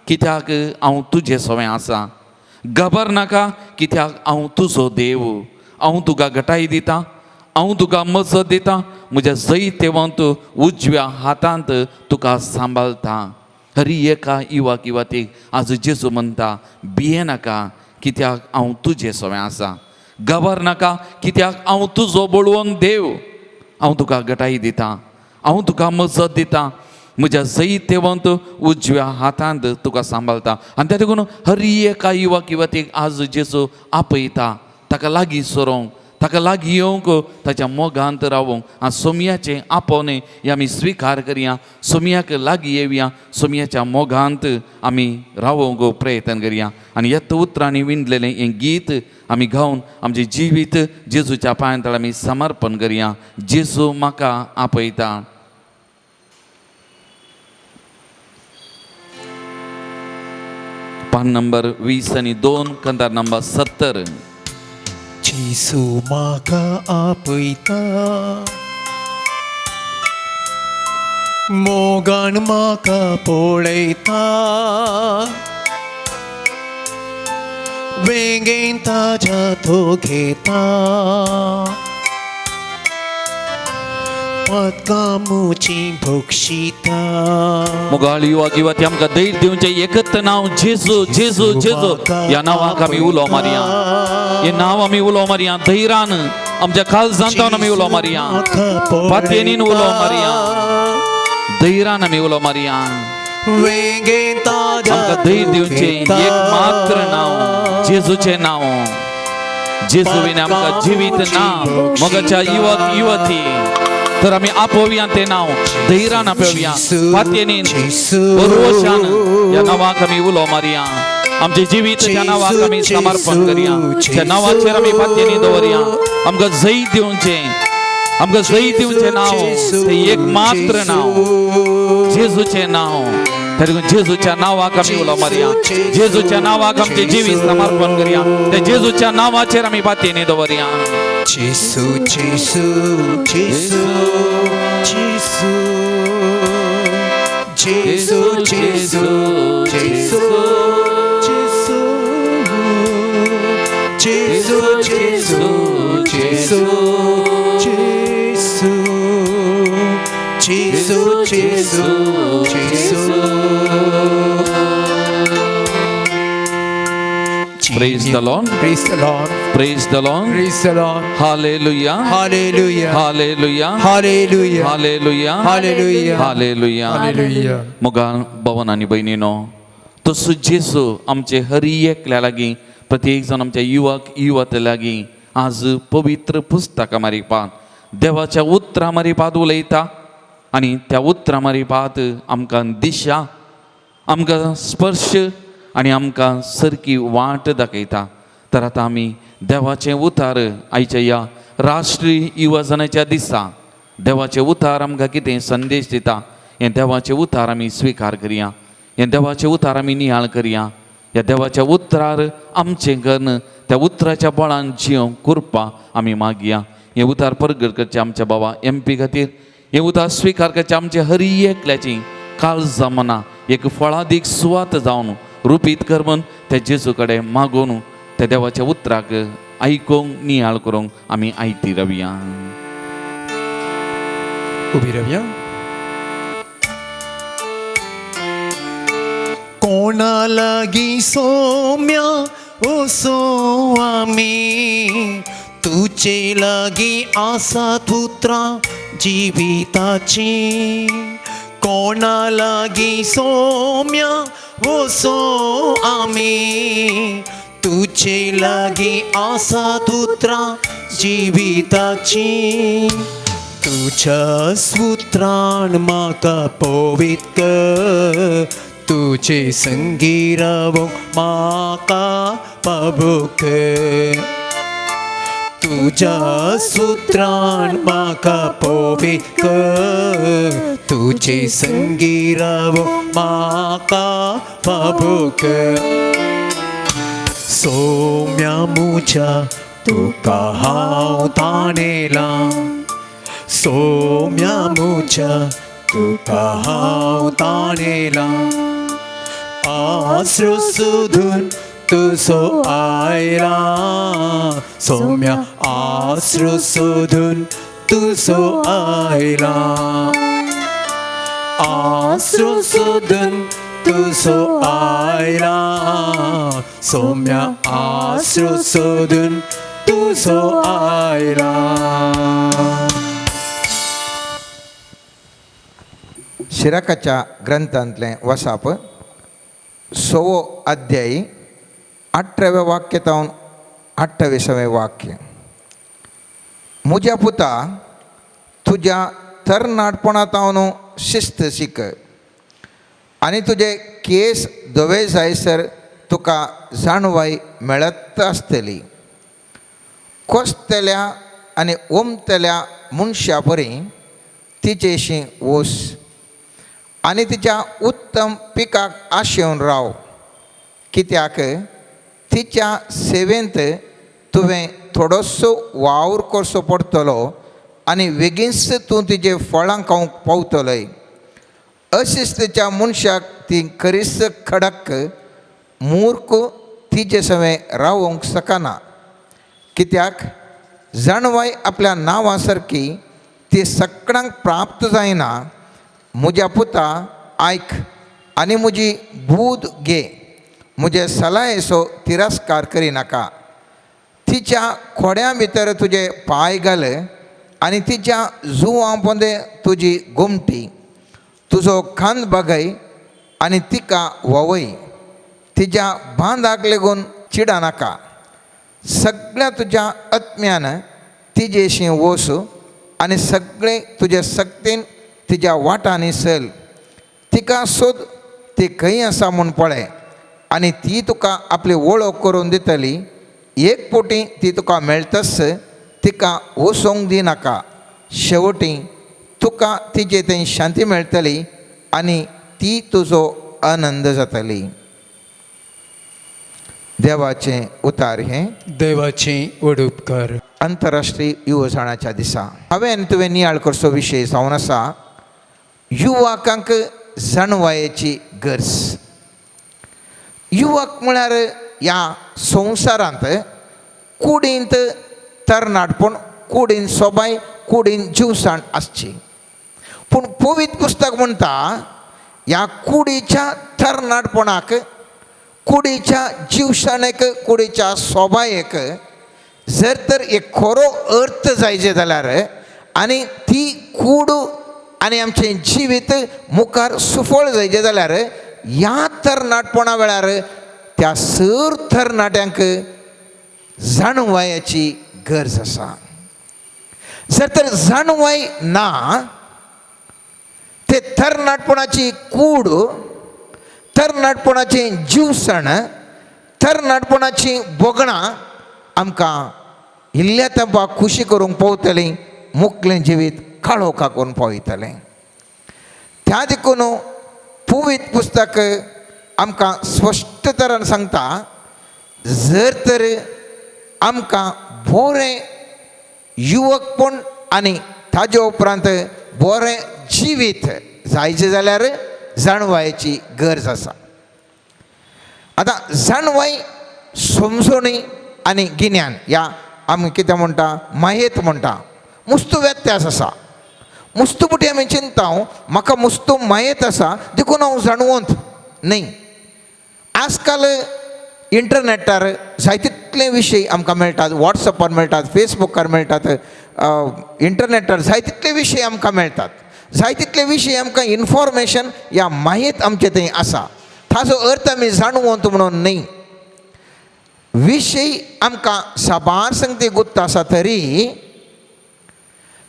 कित्याक हांव तुजें सवें आसा. घबरनाका कित्याक हांव तुजो देव. हांव तुका घटाय दितां, हांव तुका मजत दितां. म्हज्या जैतेवंत उजव्या हातांत तुका सांबाळटा. हरी एका युवक युवतीक आज जेजू म्हणटा, भिये नाका कित्याक हांव तुजें सवें आसा. घबरनाका कित्याक हांव तुजो बळवंत देव. हांव तुका घटाय दितां, हांव तुका मजत दितां. म्हज्या जैतेवंत उजव्या हातांत तुका सांबाळटा. आनी त्या देखून हर एका युवक युवतीक आज जेजू आपयता ताका लागीं सरोंक, ताका लागीं येवंक, ताच्या मोगांत रावंक. आनी सोमयाचें आपोवणें हें आमी स्विकार करया. सोमयाक लागीं येवया, सोमयाच्या मोगांत आमी रावंक प्रयत्न करया. आनी येत उतरांनी विणलेलें हें गीत आमी गावन आमचें जिवीत जेजूच्या पांयां तळ आमी समर्पण करया. जेजू म्हाका आपयता. पान नंबर 20 आनी 2 कंदार नंबर 70. जेजू म्हाका आपयता, मोगान म्हाका पळयता. वेंगेन ताज्या तो घेता. पदकामुची भोगशिता. मोगाळ युवक युवती आमकां धैर्य दिवचें एकच नांव जेजू जेजू जेजू. ह्या नांवाक आमी उलो मारया. हे नांव आमी उलो मारया. धैर्यान आमच्या काळजांतावन आमी उलो मारया. पातयेनीन उलो मारया. धैर्यान आमी उलो मारया. आमकां धैर्य दिवचें एक मात्र नांव जेजूचें नांव. जेजू विना आमकां जिवीत ना. मोगाच्या युवक युवती तर आमी आपोवया तें नांव. धैर्यान आपोवया. पातयेनीन बरोशान ह्या नांवाक आमी उलो मारया. आमचें जिवीत त्या नांवाक आमी समर्पण करया. त्या नांवाचेर आमी पातयेनी दवरया. आमकां जैत दिवचें, आमकां जैत दिवचें नांव तें एक मात्र नांव जेजूचें नांव. त्या देखून जेजूच्या नांवाक आमी उलो मारया. जेजूच्या नांवाक आमचें जिवीत समर्पण करया. त्या जेजूच्या नांवाचेर आमी पातयेनी दवरया. जेजू जेजू जेजू जेजू जेजू जेजू जेजू जेजू जेजू जेजू जेजू जेजू जेजू जेजू Praise the Lord. Praise the Lord. Praise the Lord. Praise the Lord. Hallelujah. Hallelujah. Hallelujah. Hallelujah. Hallelujah. Hallelujah. Hallelujah. Hallelujah. मुगा भवन आणि बहिणीनो तसो जेसू आमचे हर एकल्या लागीं प्रत्येक जण आमच्या युवक युवती लागीं आज पवित्र पुस्तकां मारिपात देवाच्या उतरां मारिपात उलयता आनी त्या उतरां मारिपात आमकां दिशा आमकां स्पर्श आनी आमकां सारकी वाट दाखयता. तर आतां आमी देवाचें उतार आयच्या ह्या राष्ट्रीय युवजनाच्या दिसा देवाचें उतार आमकां कितें संदेश दिता हें देवाचें उतार आमी स्विकार करया. हें देवाचें उतार आमी नियाळ करया. ह्या देवाच्या उतरार आमचें गर्न त्या उतराच्या बळान जियोंक कुरपा आमी मागया. हें उतार परगट करचें आमच्या बाबा MP खातीर. हें उतार स्विकार करचें आमच्या हर एकल्याची काळजां मनां एक फळादीक सुवात जावन रुपीत कर म्हूण त्या जेजू कडेन मागून त्या देवाच्या उतराक आयकूंक नियाळ करूंक आमी आयती रावया. उभी रावया. कोणा लागी सौम्या ओसो आमी तुचे लागी आसात उतरां जिविताची. कोणा लागी सौम्या ओसो आमी तुचे लागी आसात उतरां जिविताची. तुझ्या सुत्रान म्हाका पवित कर तुझे संगी रावोंक म्हाका पाबूक. तुझ्या सुत्रान म्हाका पवित कर तुझे संगी रावोंक म्हाका पाबूक. सौम्या मुझ्या तुका हांव ताणेला. सौम्या मुझ्या तुका हांव ताणेला. आसरो सोदून तुजो आयला. सौम्या आसरो सोदून तुजो आयला. आसरो सोदून तुजो आयला. सौम्या आसरो सोदून तुजो आयला. शिराकाच्या ग्रंथांतलें वसाप 6 अध्याय 18व्या वाक्यातावन 28वें वाक्य. म्हज्या पुता तुज्या तरणाटपणांतावन शिस्त शिक आनी तुजे केस धवे जायसर तुका जाणवाय मेळत आसतली. कोसतल्या आनी ओमतल्या मनशा परी तिचेशी वोस आनी तिच्या उत्तम पिकाक आशेवन राव. कित्याक तिच्या सेवेंत तुवें थोडोसो वावर करचो पडटलो आनी बेगीनच तूं तिचे फळां खावंक पावतलय. अशिस्तीच्या मनशाक ती खरीच खडक. मूर्ख तिचे सवे रावंक शकना. कित्याक जाणवाय आपल्या नांवा सारकी ती सगळ्यांक प्राप्त जायना. म्हज्या पुता आयक आनी म्हजी बूद घे. म्हजे सलायेचो तिरस्कार करिनाका. तिच्या खोड्यां भितर तुजे पांय घाल आनी तिच्या जुवां पोंदे तुजी घुमटी. तुजो खांद बगय आनी तिका ववय. तिच्या बांदाक लेगून चिडनाका. सगळ्या तुज्या आत्म्यान तिजेशी वोस आनी सगळे तुजे सक्तीन तिच्या वाटांनी चल. तिका सोद ती खंय आसा म्हूण पळय आनी ती तुका आपली वळख करून दितली. एक पोटी ती तुका मेळटस तिका वचोंक दिनाका. शेवटी तुका तिचे थंय शांती मेळटली आनी ती तुजो आनंद जातली. देवाचें उतार हें. देवाचें वडुपकार. आंतरराष्ट्रीय युवजनाच्या दिसा हांवें तुवें नियाळ करचो विशय जावन आसा युवकांक जाणवायेची गरज. युवक म्हळ्यार ह्या संवसारांत कुडींत तरणाटपण, कुडीन सोबाय, कुडीन जिवसाण आसची. पूण पवित्र पुस्तक म्हणटा ह्या कुडीच्या तरणाटपणाक कुडीच्या जिवशानेक कुडीच्या स्वभायक जर तर एक खरो अर्थ जायचे जाल्यार आनी ती कूड आनी आमचें जिवीत मुखार सुफळ जायचें जाल्यार ह्या तरणाटपणा वेळार त्या सर तरणाट्यांक जाणवायाची गरज आसा. जर तर जाणवाय ना ते तरणाटपणाची कूड, तरणाटपणाचें जिवसण, तरणाटपणाची बोगणां आमकां इल्ल्या तेंपाक खुशी करूंक पावतलीं, मुखलें जिवीत काळो काकोवन पावयतलें. त्या देखून पवित्र पुस्तक आमकां स्पश्ट तरान सांगता, जर तर आमकां बरें युवकपण आनी ताजे उपरांत बरें जिवीत जायचें जाल्यार जाणवायेची गरज आसा. आतां जाणवाय, समजणी आनी गिन्यान ह्या आमी कितें म्हणटा, मायेत म्हणटा, मुस्तू व्यत्यास आसा. मुस्तुपुटी आमी चिंताव म्हाका मुस्तू मायेत आसा देखून हांव जाणवंत न्ही. आजकाल इंटरनेटार जायतितले विशय आमकां मेळटात, वॉट्सॅपार मेळटात, फेसबुकार मेळटात, इंटरनेटार जायतितले विशय आमकां मेळटात. जायतितले विशय आमकां इन्फॉर्मेशन ह्या मायेत आमचे थंय आसा. ताजो अर्थ आमी जाणवंत म्हणून न्ही. विशय आमकां साबार संगती गुप्त आसा तरी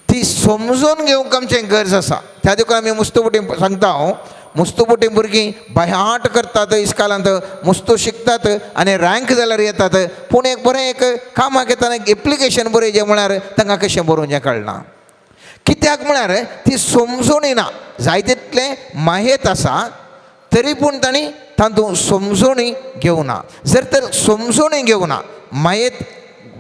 ती समजून घेवंक आमचें गरज आसा. त्या देखून आमी मुस्तुपुटी सांगता, मुस्तुपुटी भुरगीं भयाट करतात, इस्कालांत मुस्तू शिकतात आनी रँक जाल्यार येतात, पूण एक बरें एक कामाक येताना एक एप्लिकेशन बरयचें म्हळ्यार तांकां कशें बरोवचें कळना. कित्याक म्हळ्यार ती समजून ना. जाय तितलें मायेत आसा तरी पूण तांणी तातूंत समजूणी घेवना. जर तर समजूणी घेवना, मायेत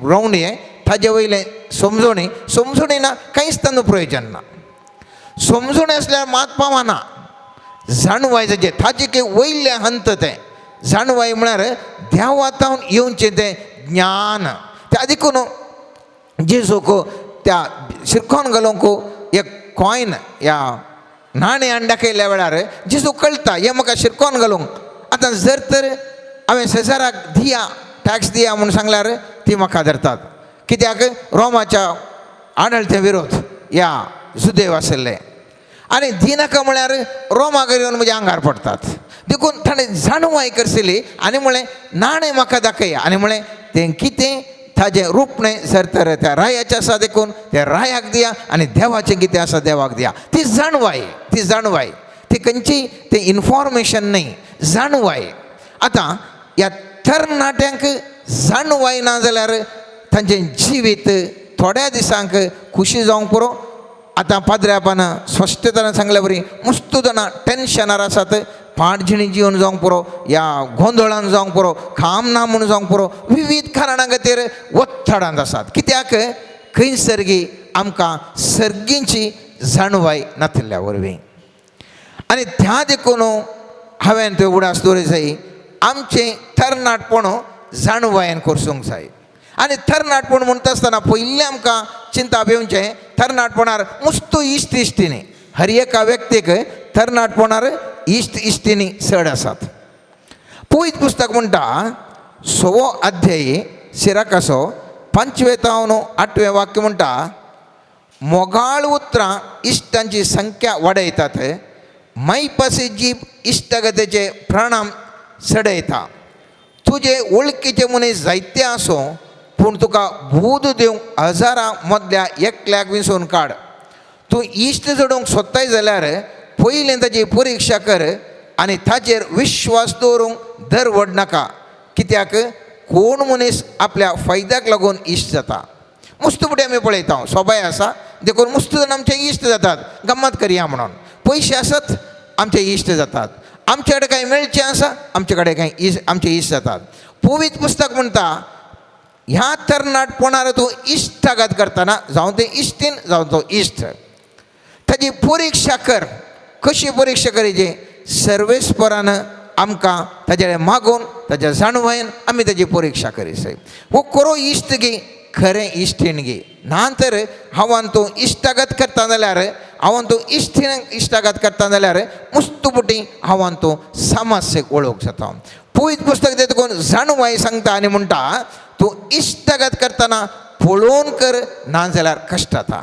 रावून हें ताजे वयलें समजूणी ना, कांयच तांदूं प्रयोजन ना. समजूण आसल्यार मात पावना. जाणवाय जाचे ताजे के वयले हंत तें जाणवाय म्हळ्यार देवातावन येवचें तें ज्ञान. त्या देखून जेजूक त्या शिरकोन घालूंक एक कॉयन या नाणें आनी दाखयल्या वेळार जेजू कळटा हें म्हाका शिरकोन घालूंक. आतां जर तर हांवें सेजाराक दिया, टॅक्स दिया म्हूण सांगल्यार ती म्हाका धरतात. कित्याक रोमाच्या आडळते विरोध ह्या जुदेव आशिल्ले आनी दिनाका म्हळ्यार रोमाक येवन म्हज्या आंगार पडटात. देखून ताणें जाणवाय करतली आनी म्हळें नाणें म्हाका दाखया आनी म्हळें तें कितें ताजें रूपणें जर तर त्या रायाचें आसा देखून तें रायाक दिया आनी देवाचें कितें आसा देवाक दिया. ती जाणवाय ती खंयची तें इन्फॉर्मेशन न्ही, जाणवाय. आतां ह्या तरणाट्यांक जाणवाय ना जाल्यार तांचें जिवीत थोड्या दिसांक खुशी जावंक पुरो. आतां पाद्र्यापान स्पश्ट तरान सांगल्या बरी, मुस्तू जाणां टेन्शनार आसात, पाडजिणी जिवन जावंक पुरो, ह्या गोंधळान जावंक पुरो, काम ना म्हूण जावंक पुरो, विविध कारणां खातीर वत्तडांत आसात. कित्याक खंय सर्गी आमकां सर्गींची जाणवाय नातिल्ल्या वरवीं. आनी त्या देखून हांवें थंय उडास दवरूंक जाय, आमचें तरणाटपण जाणवायेन करसूंक जाय. आनी तरणाटपण म्हणटा आसतना पयलीं आमकां चिंता येवचें, तरणाटपणार मुस्तू इश्ट इश्टिणी. हर एका व्यक्तीक तरणाटपणार इश्ट इश्टिणी चड आसात. पवित्र पुस्तक म्हणटा 6वो अध्याय सिराकासो 5वें 8वें वाक्य म्हणटा, मोगाळ उतरां इश्टांची संख्या वाडयतात, मैपासी जीब इश्टगतेचे प्रणाम चडयता. तुजे वळखीचे मनीस जायते आसूं पूण तुका बूद दिवंक हजारां मदल्या एकल्याक विंचून काड. तूं इश्ट जोडूंक सोदताय जाल्यार पयलीं ताची परिक्षा कर आनी ताचेर विश्वास दवरूंक धर व्हड नाका. कित्याक कोण मनीस आपल्या फायद्याक लागून इश्ट जाता. मुस्तुपुटी आमी पळयता, सोबाय आसा देखून मुस्त जाण आमचे इश्ट जातात, गम्मत करया म्हणून. पयशे आसात आमचे इश्ट जातात, आमचे कडेन कांय मेळचें आसा आमचे कडेन कांय आमचे इश्ट जातात. पवित्र पुस्तक म्हणटा ह्या तरणाटपणार तूं इश्टाघात करतना जावं ते इश्टीन जावं तो इश्ट, ताची परिक्षा कर. कशी परिक्षा करची? सर्वेस्परान आमकां ताचे कडेन मागून ताच्या जाणवायेन आमी ताची परिक्षा करीत. हो खरो इश्ट घे, खरें इश्टीण घे. नातर हांवान तूं इश्टाघात करता जाल्यार, हांवान तूं इश्टीण इश्टाघात करता जाल्यार मुस्तुपुटी हांवान तूं समस्येक वळोवंक जाता. पवित्र पुस्तक देत कोण जाणवाय सांगता आणि म्हणटा तू इष्टगत करताना पळोवन कर ना जाल्यार कश्ट जाता.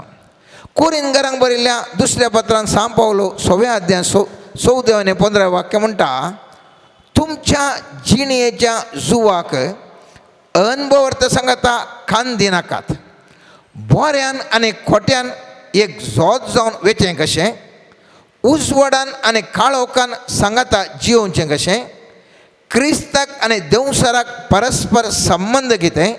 कोरिंथकारांक बरयल्ल्या दुसऱ्या पत्रान 6 पावलो 6व्या अध्याय 14 आणि 15 वाक्य म्हणटा तुमच्या जिणयेच्या जुवाक अनभवर्त सांगता कान दिनाकात. बोऱ्यान आनी खोट्यान एक झोत जावन वेचें कशें, उजवाडान आनी काळोखान सांगता जियोवचें कशें, क्रिस्ताक आनी देवसराक परस्पर संबंध कितें,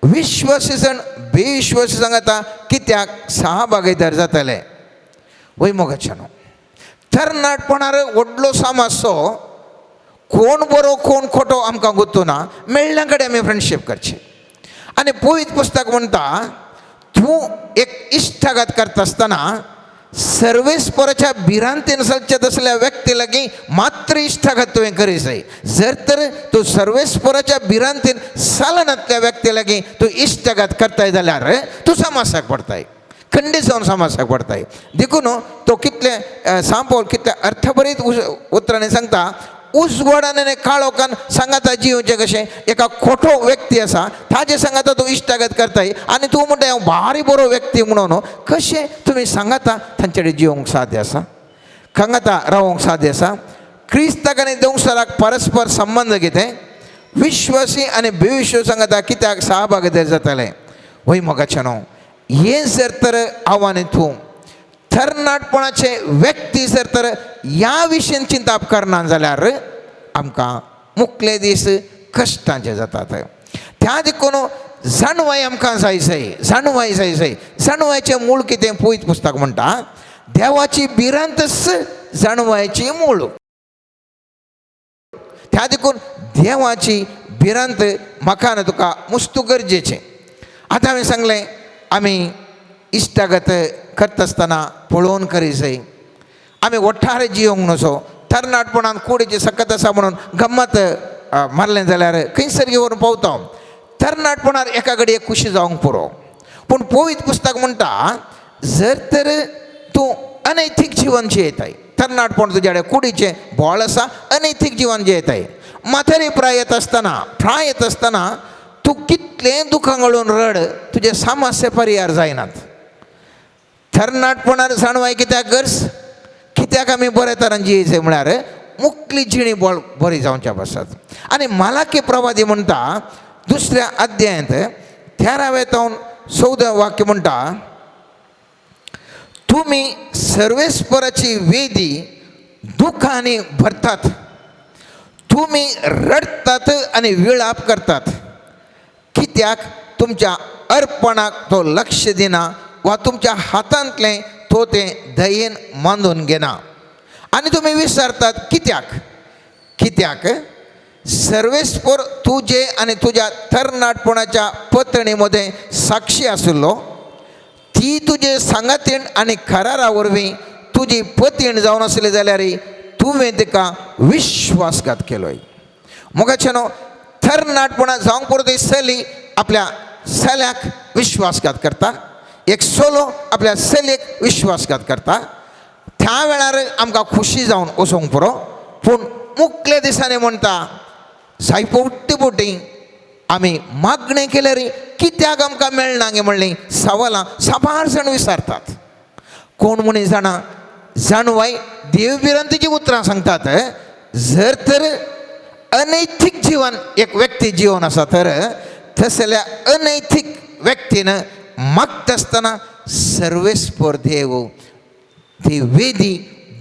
विश्वासी जण बेविश्वासी सांगता कित्याक सहभागीदार जातले. वय मोगाच्यानो तरणाटपणार व्हडलो समाजसो कोण बरो कोण खोटो आमकां गुर्तू ना. मेळ्ळ्या कडेन आमी फ्रेंडशीप करची. आनी पवित्र पुस्तक म्हणटा तूं एक इश्टाघात करता आसतना सर्वेस्पराच्या भिरांतीन चलचेत असलेल्या व्यक्ती लागीं मात्र इश्टाघात तुवें करी जाय. जर तर तूं सर्वेस्पराच्या भिरांतीन चलनातल्या व्यक्ती लागीं तूं इश्टाघात करताय जाल्यार तूं समासाक पडताय, खंडीत जावन समासाक पडताय. देखून तो कितले सांपोल कितले अर्थभरीत उतरांनी सांगता उजवाडान आनी काळोखान सांगता जियोवचें कशें. एका खोटो व्यक्ती आसा ताजे सांगता तूं इश्टागत करताय आनी तूं म्हणटा हांव भारी बरो व्यक्ती म्हणून कशें तुमी सांगता तांचे कडेन जियोवंक साध्य आसा, सांगता रावोंक साध्य आसा. क्रिस्ताक आनी देवसराक परस्पर संबंध कितें, विश्वासी आनी बेविश्वासी सांगता कित्याक सहभागीदार जातले. वय मोगाच्यानो हें जर तर आव्हान तूं तरणाटपणाचे व्यक्ती जर तर ह्या विशयीन चिंता करना जाल्यार आमकां मुखले दीस कश्टांचे जातात. त्या देखून जाणवाय आमकां जाय जाय, जाणवाय जाय जाय. जाणवायचें मूळ कितें पवित्र पुस्तक म्हणटा देवाची भिरांतच जाणवायची मूळ. त्या देखून देवाची भिरांत म्हाका आनी तुका मस्त गरजेचें. आतां हांवें सांगलें आमी इश्टागत करता आसतना पळोवन करी जाय. आमी वठार जियोंक नजो. तरणाटपणान कुडीची सकत आसा म्हणून गम्मत मारलें जाल्यार खंयसर व्हरून पावता. तरणाटपणार एका घडये खुशी जावंक पुरो. पूण पवित्र पुस्तक म्हणटा जर तर तूं अनैतीक जिवन जियेताय, तरणाटपण तुज्या कडेन कुडीचें बोळ आसा, अनैतीक जिवन जियेताय, म्हातारी प्राय येत आसतना तूं कितलें दुखां गळून रड तुजे समस्या परिहार जायनात. तरणाटपणार जाणवाय कित्याक गरज, कित्याक आमी बरे तरान जियेचें म्हळ्यार मुखली जिणी बरी जावच्या बसत. आनी मालाकी प्रवादी म्हणटा दुसऱ्या अध्यायांत 13 वाक्य म्हणटा तुमी सर्वेस्पराची वेदी दुखांनी भरतात, तुमी रडतात आनी विळाप करतात, कित्याक तुमच्या अर्पणाक तो लक्ष दिना वा तुमच्या हातांतलें तो तें दयेन मानून घेना. आनी तुमी विचारतात कित्याक सर्वेस्पर तुजे आनी तुज्या तरणाटपणाच्या पत्नी मदें साक्षी आशिल्लो, ती तुजे सांगातीण आनी करारा वरवीं तुजी पतीण जावन आसली जाल्यार तुवें तिका विश्वासघात केलोय. मोगाच्यानो तरणाटपणा जावंक पुरो चली आपल्या चल्याक विश्वासघात करता, एक चलो आपल्या चलयेक विश्वासघात करता. त्या वेळार आमकां खुशी जावन वचोंक पुरो. पूण मुखल्या दिसांनी म्हणटा जायपोटी आमी मागणें केल्यार कित्याक आमकां मेळना गे म्हणलीं सवालां साबार जाण विचारतात. कोण म्हणी जाणा जाणवाय देवभिरांतीची उतरां सांगतात. जर तर अनैतीक जिवन एक व्यक्ती जिवन आसा तर तसल्या अनैतीक व्यक्तीन मागता आसतना सर्वेस्पर देव ती वेदी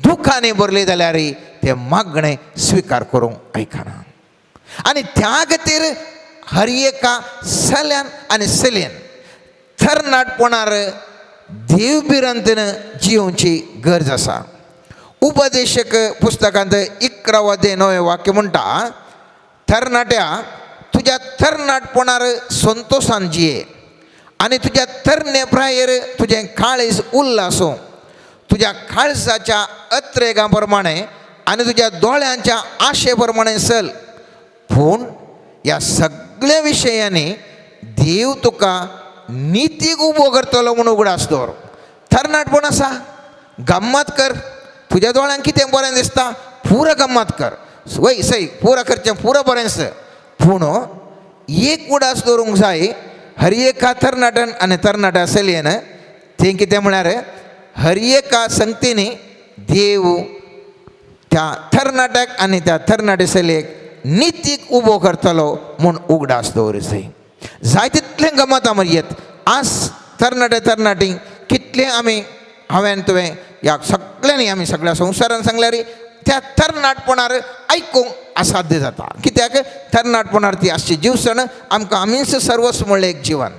दुखांनी भरली जाल्यार ते मागणें स्विकार करूंक आयकना. आनी त्या खातीर हर एका चल्यान आनी चलयेन तरणाटपणार देवभिरांतीन जियोवची गरज आसा. उपदेशक पुस्तकांत 11 वाक्य म्हणटा तरणाट्या तुज्या तरणाटपणार संतोशान जिये आनी तुज्या तरणे प्रायेर तुजें काळीज उल्लासूं, तुज्या काळजाच्या अत्रेगा प्रमाणे आनी तुज्या दोळ्यांच्या आशे प्रमाणे चल. पूण ह्या सगळ्या विशयांनी देव तुका नितीक उबो करतलो म्हूण उगडास दवर. तरणाटपण आसा गम्मत कर, तुज्या दोळ्यांक कितें बरें दिसता पुरो गम्मत कर. वय सई पुरा खर्च पुरा बरेंस पूण एक उडास दवरूंक जाय हर एका तरणाट्यान आनी तरणाट्या चलयेन तें कितें म्हळ्यार हर एका संगतींनी देव त्या तरणाट्याक आनी त्या तरणाटे चलयेक नितीक उबो करतलो म्हूण उगडास दवरूं जाय. जाय तितलें गमत येत आज तरणाटे तरणाटी कितलें आमी हांवें तुवें ह्या सगळ्यांनी आमी सगळ्या संवसारान सांगल्यार त्या तरणाटपणार आयकूंक असाध्य जाता. कित्याक तरणाटपणार ती आजची जीवसण आमकां आमीच सर्वस्व म्हणलें एक जिवन.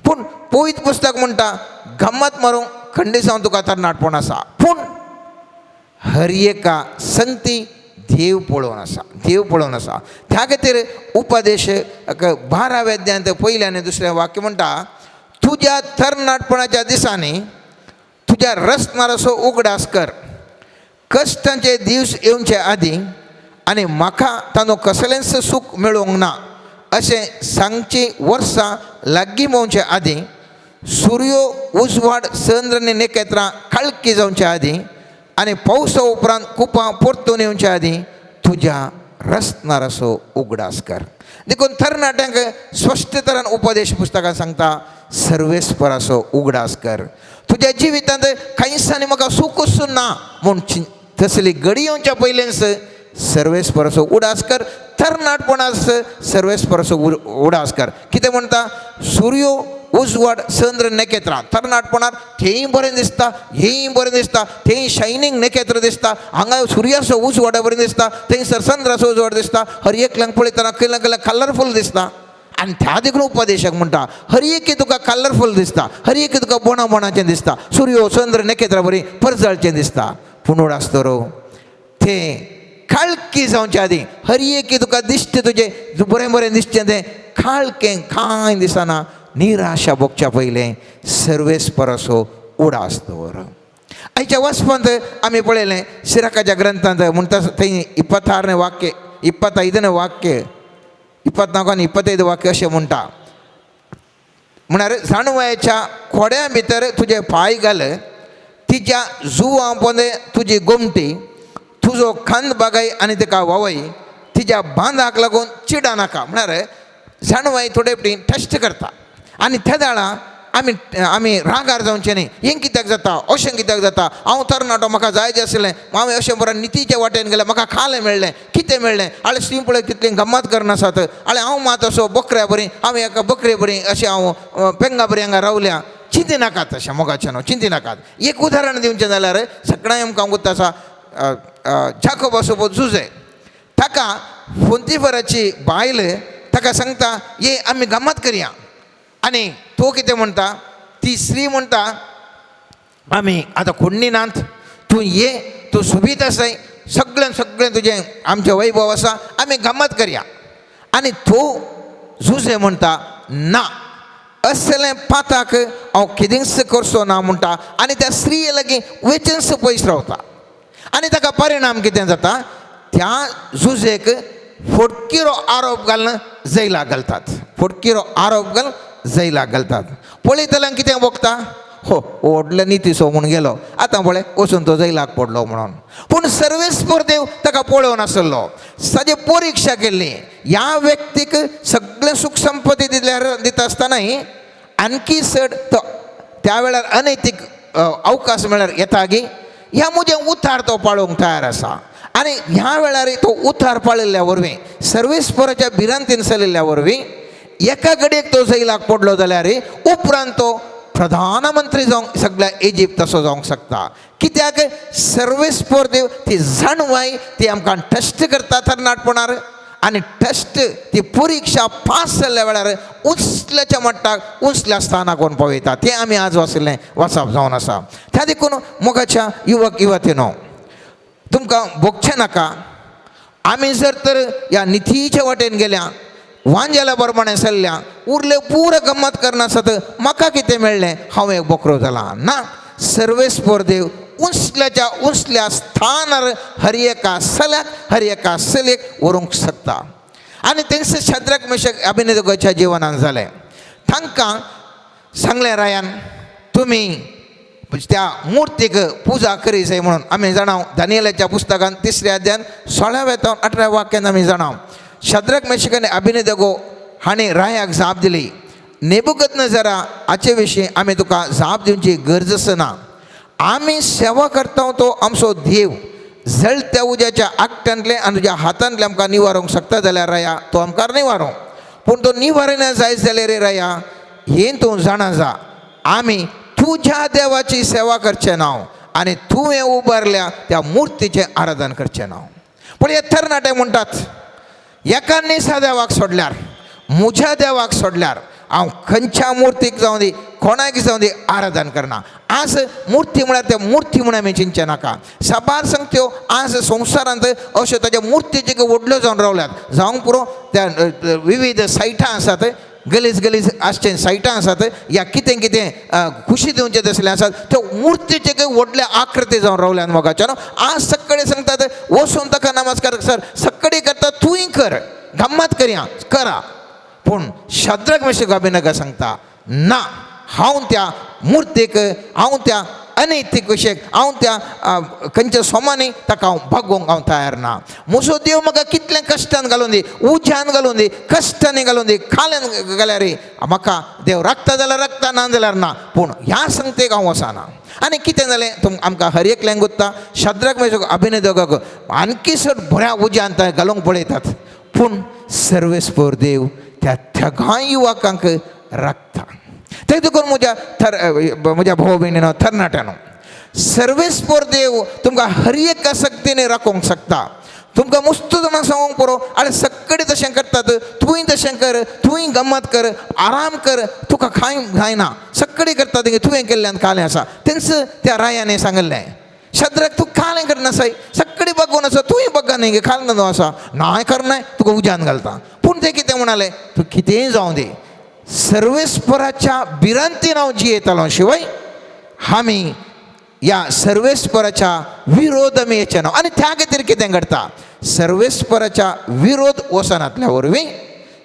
पूण पवित्र पुस्तक म्हणटा गम्मत मारूंक खंडी जावन तुका तरणाटपण आसा पूण हर एका संगती देव पळोवन आसा. देव पळोवन आसा. त्या खातीर उपदेश 12व्या अध्यायांत पयलें आनी दुसरें वाक्य म्हणटा तुज्या तरणाटपणाच्या दिसांनी तुज्या रस्त्यारसो उगडास कर. कश्टांचे दिवस येवचे आदीं आनी म्हाका तांदो कसलेंच सूख मेळोवंक ना अशें सांगची वर्सां लागीं मोवचे आदीं सूर्यो उजवाड चंद्र आनी नखेत्रां काळकी जावचे आदीं आनी पावसा उपरांत कुपां परतून येवचे आदीं तुज्या रस्त्यारसो उगडास कर. देखून तरणाट्यांक स्पश्ट तरान उपदेश पुस्तकान सांगता सर्वेस्परासो उगडास कर. तुज्या जिवितांत कांय दिसांनी म्हाका सूखच ना म्हूण तसली घडी येवच्या पयलेंच सर्वेस्परासो उडास कर. तरणाटपणास सर्वेस्परासो उडास कर. कितें म्हणटा सूर्यो उजवाड चंद्र नखेत्रां तरणाटपणार तेंय बरें दिसता हेंय बरें दिसता तेंय शायनींग नखेत्र दिसता हांगा सुर्याचो उजवाड बरें दिसता थंयसर चंद्राचो उजवाड दिसता हर एकल्यांक पळयतना केन्ना कलरफूल दिसता. आनी त्या देखून उपदेशक म्हणटा हर एकी तुका कलरफूल दिसता हर एकी तुका बोणाचें दिसता सूर्यो चंद्र नखेत्रां बरीं परजळचें दिसता पूण उडास तर तें काळकी जावच्या आदीं हर एकी तुका दिश्ट तुजें बरें बरें दिसचें तें काळकें कांय दिसना निराशा भोगच्या पयलें सर्वेस्परासो उडास दवर. आयच्या वचपांत आमी पळयलें सिराकाच्या ग्रंथांत म्हणटा थंय 26 वाक्य 25 वाक्य 24 आनी 25 वाक्य अशें म्हणटा म्हळ्यार जाणवयाच्या खोड्या भितर तुजे पांय घाल तिच्या जुवां पोंदे तुजी गोमटी तुजो खांद बागाय आनी तिका ववय तिच्या बांदाक लागून चिडा नाका. म्हळ्यार जाणवाय थोडे फावटी टस्ट करता आनी त्या दाळा आमी रागार जावचें न्ही. हें कित्याक जाता अशें कित्याक जाता हांव तरणाटो म्हाका जाय जें आसलें हांवें अशें बरें नितीच्या वाटेन गेलें म्हाका खालें मेळ्ळें कितें मेळ्ळें आळे ती पळय कितली गम्मत करनासात आळे हांव मात असो बकऱ्या बरीं हांवें एका बकरे बरीं अशें हांव पेंगा बरीं हांगा रावल्या. चिंती नाकात तशें मोगाचें न्हू चिंती नाकात. एक उदाहरण दिवचें जाल्यार सगळ्यांक आमकां उरता आसा जाकोबा सोबत झुजे ताका फोंतीफराची बायल ताका सांगता ये आमी गम्मत करया आनी तो कितें म्हणटा ती स्त्री म्हणटा आमी आतां कोण्णी नात तूं ये तूं सोबीत आसाय सगळें तुजें आमचें वैभव आसा आमी गम्मत करया. आनी तो झुजे म्हणटा ना असलें पाताक हांव कितेंच करचो ना म्हणटा आनी त्या स्त्रीये लागीं वेचनच पयस रावता. आनी ताका परिणाम कितें जाता त्या झुजेक फोडकिरो आरोप घालून जैलाक घालतात. फोडकिरो आरोप घालून जैलाक घालतात. पळयतल्यांक कितें भोगता हो व्हडलो नितीसो म्हूण गेलो आतां पळय वचून तो जैलाक पडलो म्हणून. पूण सर्वेस्पर देव ताका पळोवन आसलो ताजी परिक्षा केल्ली. ह्या व्यक्तीक सगळें सुख संपत्ती दिता आसतनाय आणखी चड तो त्या वेळार अनैतीक अवकाश म्हळ्यार येता की ह्या म्हजें उतार तो पाळोवंक तयार आसा. आनी ह्या वेळार तो उतार पाळिल्ल्या वरवीं सर्वेस्पराच्या भिरांतीन चलिल्ल्या वरवीं एका घडयेक तो जैलाक पडलो जाल्यार उपरांत तो प्रधानमंत्री जावंक सगळ्या इजिप्त तसो जावंक शकता. कित्याक सर्वेस्पर देव ती जाणवाय ती आमकां टस्ट करता तरणाटपणार आनी टस्ट ती परिक्षा पास जाल्ल्या वेळार उंचल्याच्या मट्टाक उंचल्या स्थानाक व्हरून पळयता. तें आमी आज वाचलें वचप जावन आसा. त्या देखून मोगाच्या युवक युवतीनो तुमकां भोगचें नाका. आमी जर तर ह्या नितीच्या वाटेन गेल्या वांजेल्या बरपणे चल्ल्या उरले पुरो गम्मत करनासत म्हाका कितें मेळ्ळें हांव एक बोकरो जाला ना. सर्वेस्पर देव उंचल्याच्या उंचल्या स्थानार हर एका चल्याक हर एका चलयेक व्हरूंक शकता. आनी तेंच शद्रक मेशक अभिनेदोगाच्या जिवनांत जालें. तांकां सांगलें रायान तुमी त्या मूर्तीक पूजा करीस म्हणून आम्ही जाणाव. दानियेलाच्या पुस्तकान 3 अध्यायान 16व्या ते 18व्या वाक्यान आम्ही जाणाव. शद्रक मेशक आनी अबेदनेगो हांणी रायाक जाप दिली, नेबुकदनेझरा हाचे विशीं आमी तुका जाप दिवची गरज ना. आमी सेवा करता तो आमचो देव जळत्या उज्याच्या आगट्यांतले आनी तुज्या हातांतले आमकां निवारूंक शकता जाल्यार राया तो आमकां निवारो. पूण तो निवारना जायत जाल्यार रे राया हें तूं जाणा जा, आमी तुज्या देवाची सेवा करचें ना आनी तुवें उबारल्या त्या मुर्तीचें आराधन करचें ना. पूण हे तरणाटे म्हणटात एकांनी देवाक सोडल्यार, म्हज्या देवाक सोडल्यार हांव खंयच्या मुर्तीक जावं दी कोणाक जावं दी आराधन करना. आज मुर्ती म्हळ्यार त्या मुर्ती म्हणून आमी चिंतचे नाका. साबार संगत्यो आज संवसारांत अश्यो ताज्या मुर्तीच्यो व्हडल्यो जावन रावल्यात. जावंक पुरो त्या विविध सायटां आसात, गलीज गलीज आसचे सायटां आसात, या कितें कितें खुशी दिवचें तसलें आसात, त्यो मुर्तीचे व्हडले आकृती जावन रावल्यात मोगाच्या. आज सक्कडे सांगतात वचून ताका नमस्कार सर सक्कडे करता तूंय कर, गम्मत करया करा. पूण शद्रक मेशक अबेदनेगो सांगता ना, हांव त्या मुर्तीक, हांव त्या अनैतीक विशयक, हांव त्या खंयच्या सोमानी ताका हांव भागोवंक हांव तयार ना. म्हजो देव म्हाका कितलें कश्टान घालून दी, उज्यान घालून दी, कश्टांनी घालून दी, खाल्यान घाल्यार म्हाका देव राखता जाल्यार राखता, ना जाल्यार ना. पूण ह्या संगतेक हांव वचना. आनी कितें जालें आमकां हर एकल्यांक गुत्ता. शद्रक मेशक अबेदनेगोक आणकी चड बऱ्या उज्यान थंय घालूंक पळयतात, पूण सर्वेस्पर देव त्या थगाय युवकांक राखता. ते देखून म्हज्या भाव भयणीनो तरणाट्यानो, सर्वेस्पर देव तुमकां हर एका सक्तीने राखोवंक शकता. तुमकां मुस्तुदमान सांगूंक पुरो आनी सक्कडे तशें करतात, तुंय तशें कर, तुंय गम्मत कर, आराम कर, तुका कांय जायना. सक्कडे करतात तुवें केल्ल्यान कालें आसा. तेंच त्या रायाने सांगलें शद्रक तूं कालें करना साय, सक्कडे बगोवन आसा, तुंय बग्गा न्ही खाल न्हू आसा, नाय करनाय तुका उज्यान घालता. पूण ते कितें म्हणाले, तूं कितेंय जावं दी सर्वेस्पराच्या बिरांतीन हांव जियेतालो, शिवाय आमी या सर्वेस्पराच्या विरोध आमी येचे ना. आनी त्या खातीर कितें घडटा, सर्वेस्पराच्या विरोध वचनांतल्या वरवीं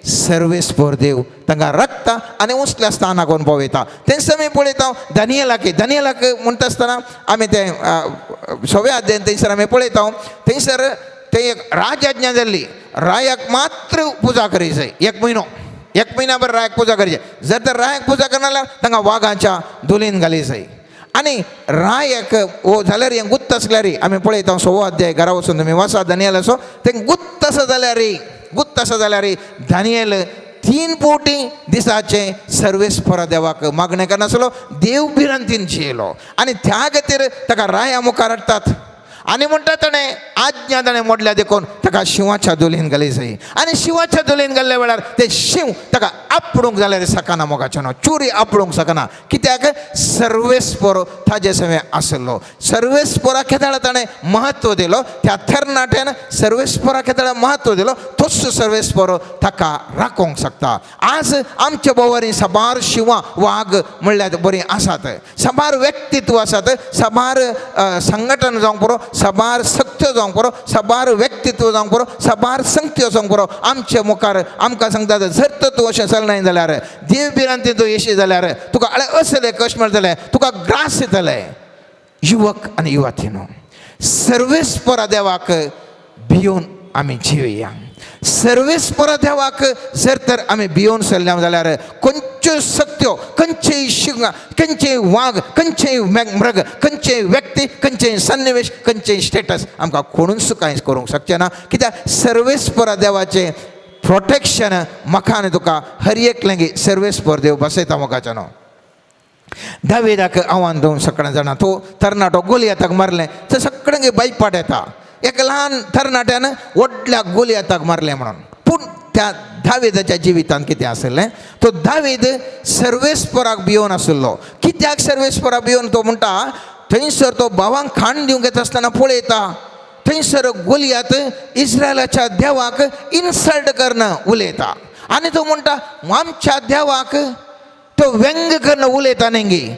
सर्वेस्पर देव तांकां राखता आनी उंचल्या स्थानाक व्हरून पावयता. तेंच आमी पळयता दानियेलाक म्हणटा आसतना आमी ते 6व्या अध्यायान थंयसर आमी पळयता. थंयसर ते एक राज आज्ञा जाल्ली, रायाक मात्र पुजा करची, 1 म्हयनाभर रायाक पुजा करची. जर तर रायाक पुजा करना जाल्यार तांकां वाघाच्या धुलीन घाली जाय. आनी रायाक हो जाल्यार हें गुत्त आसल्यार आमी पळयता 6वो अध्याय घरा वचून तुमी वाचा दानियेलाचो. तें गुत्त आसा जाल्यार दानियेल 3 पोटी दिसाचे सर्वेस्पर देवाक मागणें करनासलो, देव बिरांतीन जियेलो. आनी त्या खातीर ताका राया मुखार हाडटात आनी म्हणटा ताणें आज्ञा ताणें मोडल्या देखून ताका शिवाच्या धुलीन घाली जाय. आनी शिवाच्या धुलीन घाल्ल्या वेळार ते शिव ताका आपडूंक जाल्यार सकना मोगाचें न्हू, चुरी आपडूंक सकना. कित्याक सर्वेस्पर ताजे सवें आसलो. सर्वेस्परा केदाळ ताणें महत्व दिलो, त्या तरणाट्यान सर्वेस्परा केदाळ महत्व दिलो. तोच सर्वेस्पर ताका राखोवंक शकता. आज आमच्या बोवारी साबार शिवां वाघ म्हणल्यार बरीं आसात, साबार व्यक्तित्व आसात, साबार संघटन जावंक पुरो, साबार सक्त्यो जावंक पुरो, साबार व्यक्तित्व जावंक पुरो, साबार संगत्यो जावंक पुरो. आमच्या मुखार आमकां सांगतात जर तर तूं अशें चलनाय जाल्यार, देव बिरांती तूं येशी जाल्यार तुका असले कश्ट मेळटले, तुका ग्रास येतले. युवक आनी युवतीनो, सर्वेस्परा देवाक भिवन आमी जिवया. सर्वेस्परा देवाक जर तर आमी भिवन चल्ल्या जाल्यार खंयच्यो सक्त्यो, खंयचेय शिंगां, खंयचेय वाघ, खंयचेय मृग, खंयचेय व्यक्ती, खंयचेय सन्निवेश, खंयचेय स्टेटस आमकां कोणूच कांयच करूंक शकचें ना. कित्याक सर्वेस्परा देवाचें प्रोटेक्शन म्हाका आनी तुका हर एकल्यांगी सर्वेस्पर देव बसयता मोगाच्या न्हू. दाविदाक आव्हान दिवन सगळ्या जाणां तो तरणाटो गोलियाताक मारलें तर सगळ्यांक बायपाट येता. एक ल्हान तरणाट्यान व्हडल्या गोलियाताक मारलें म्हणून. पूण त्या दाविदाच्या जिवितांत कितें आसलें, तो दावीद सर्वेस्पराक भिवन आसलो. कित्याक सर्वेस्पराक भिवन तो म्हणटा, थंयसर तो भावांक खाण दिवंक येता आसतना पळयता थंयसर गोलियात इस्रायलाच्या देवाक इन्सल्ट करणं उलयता. आनी तो म्हणटा आमच्या देवाक तो व्यंग करणं उलयता नेंगी.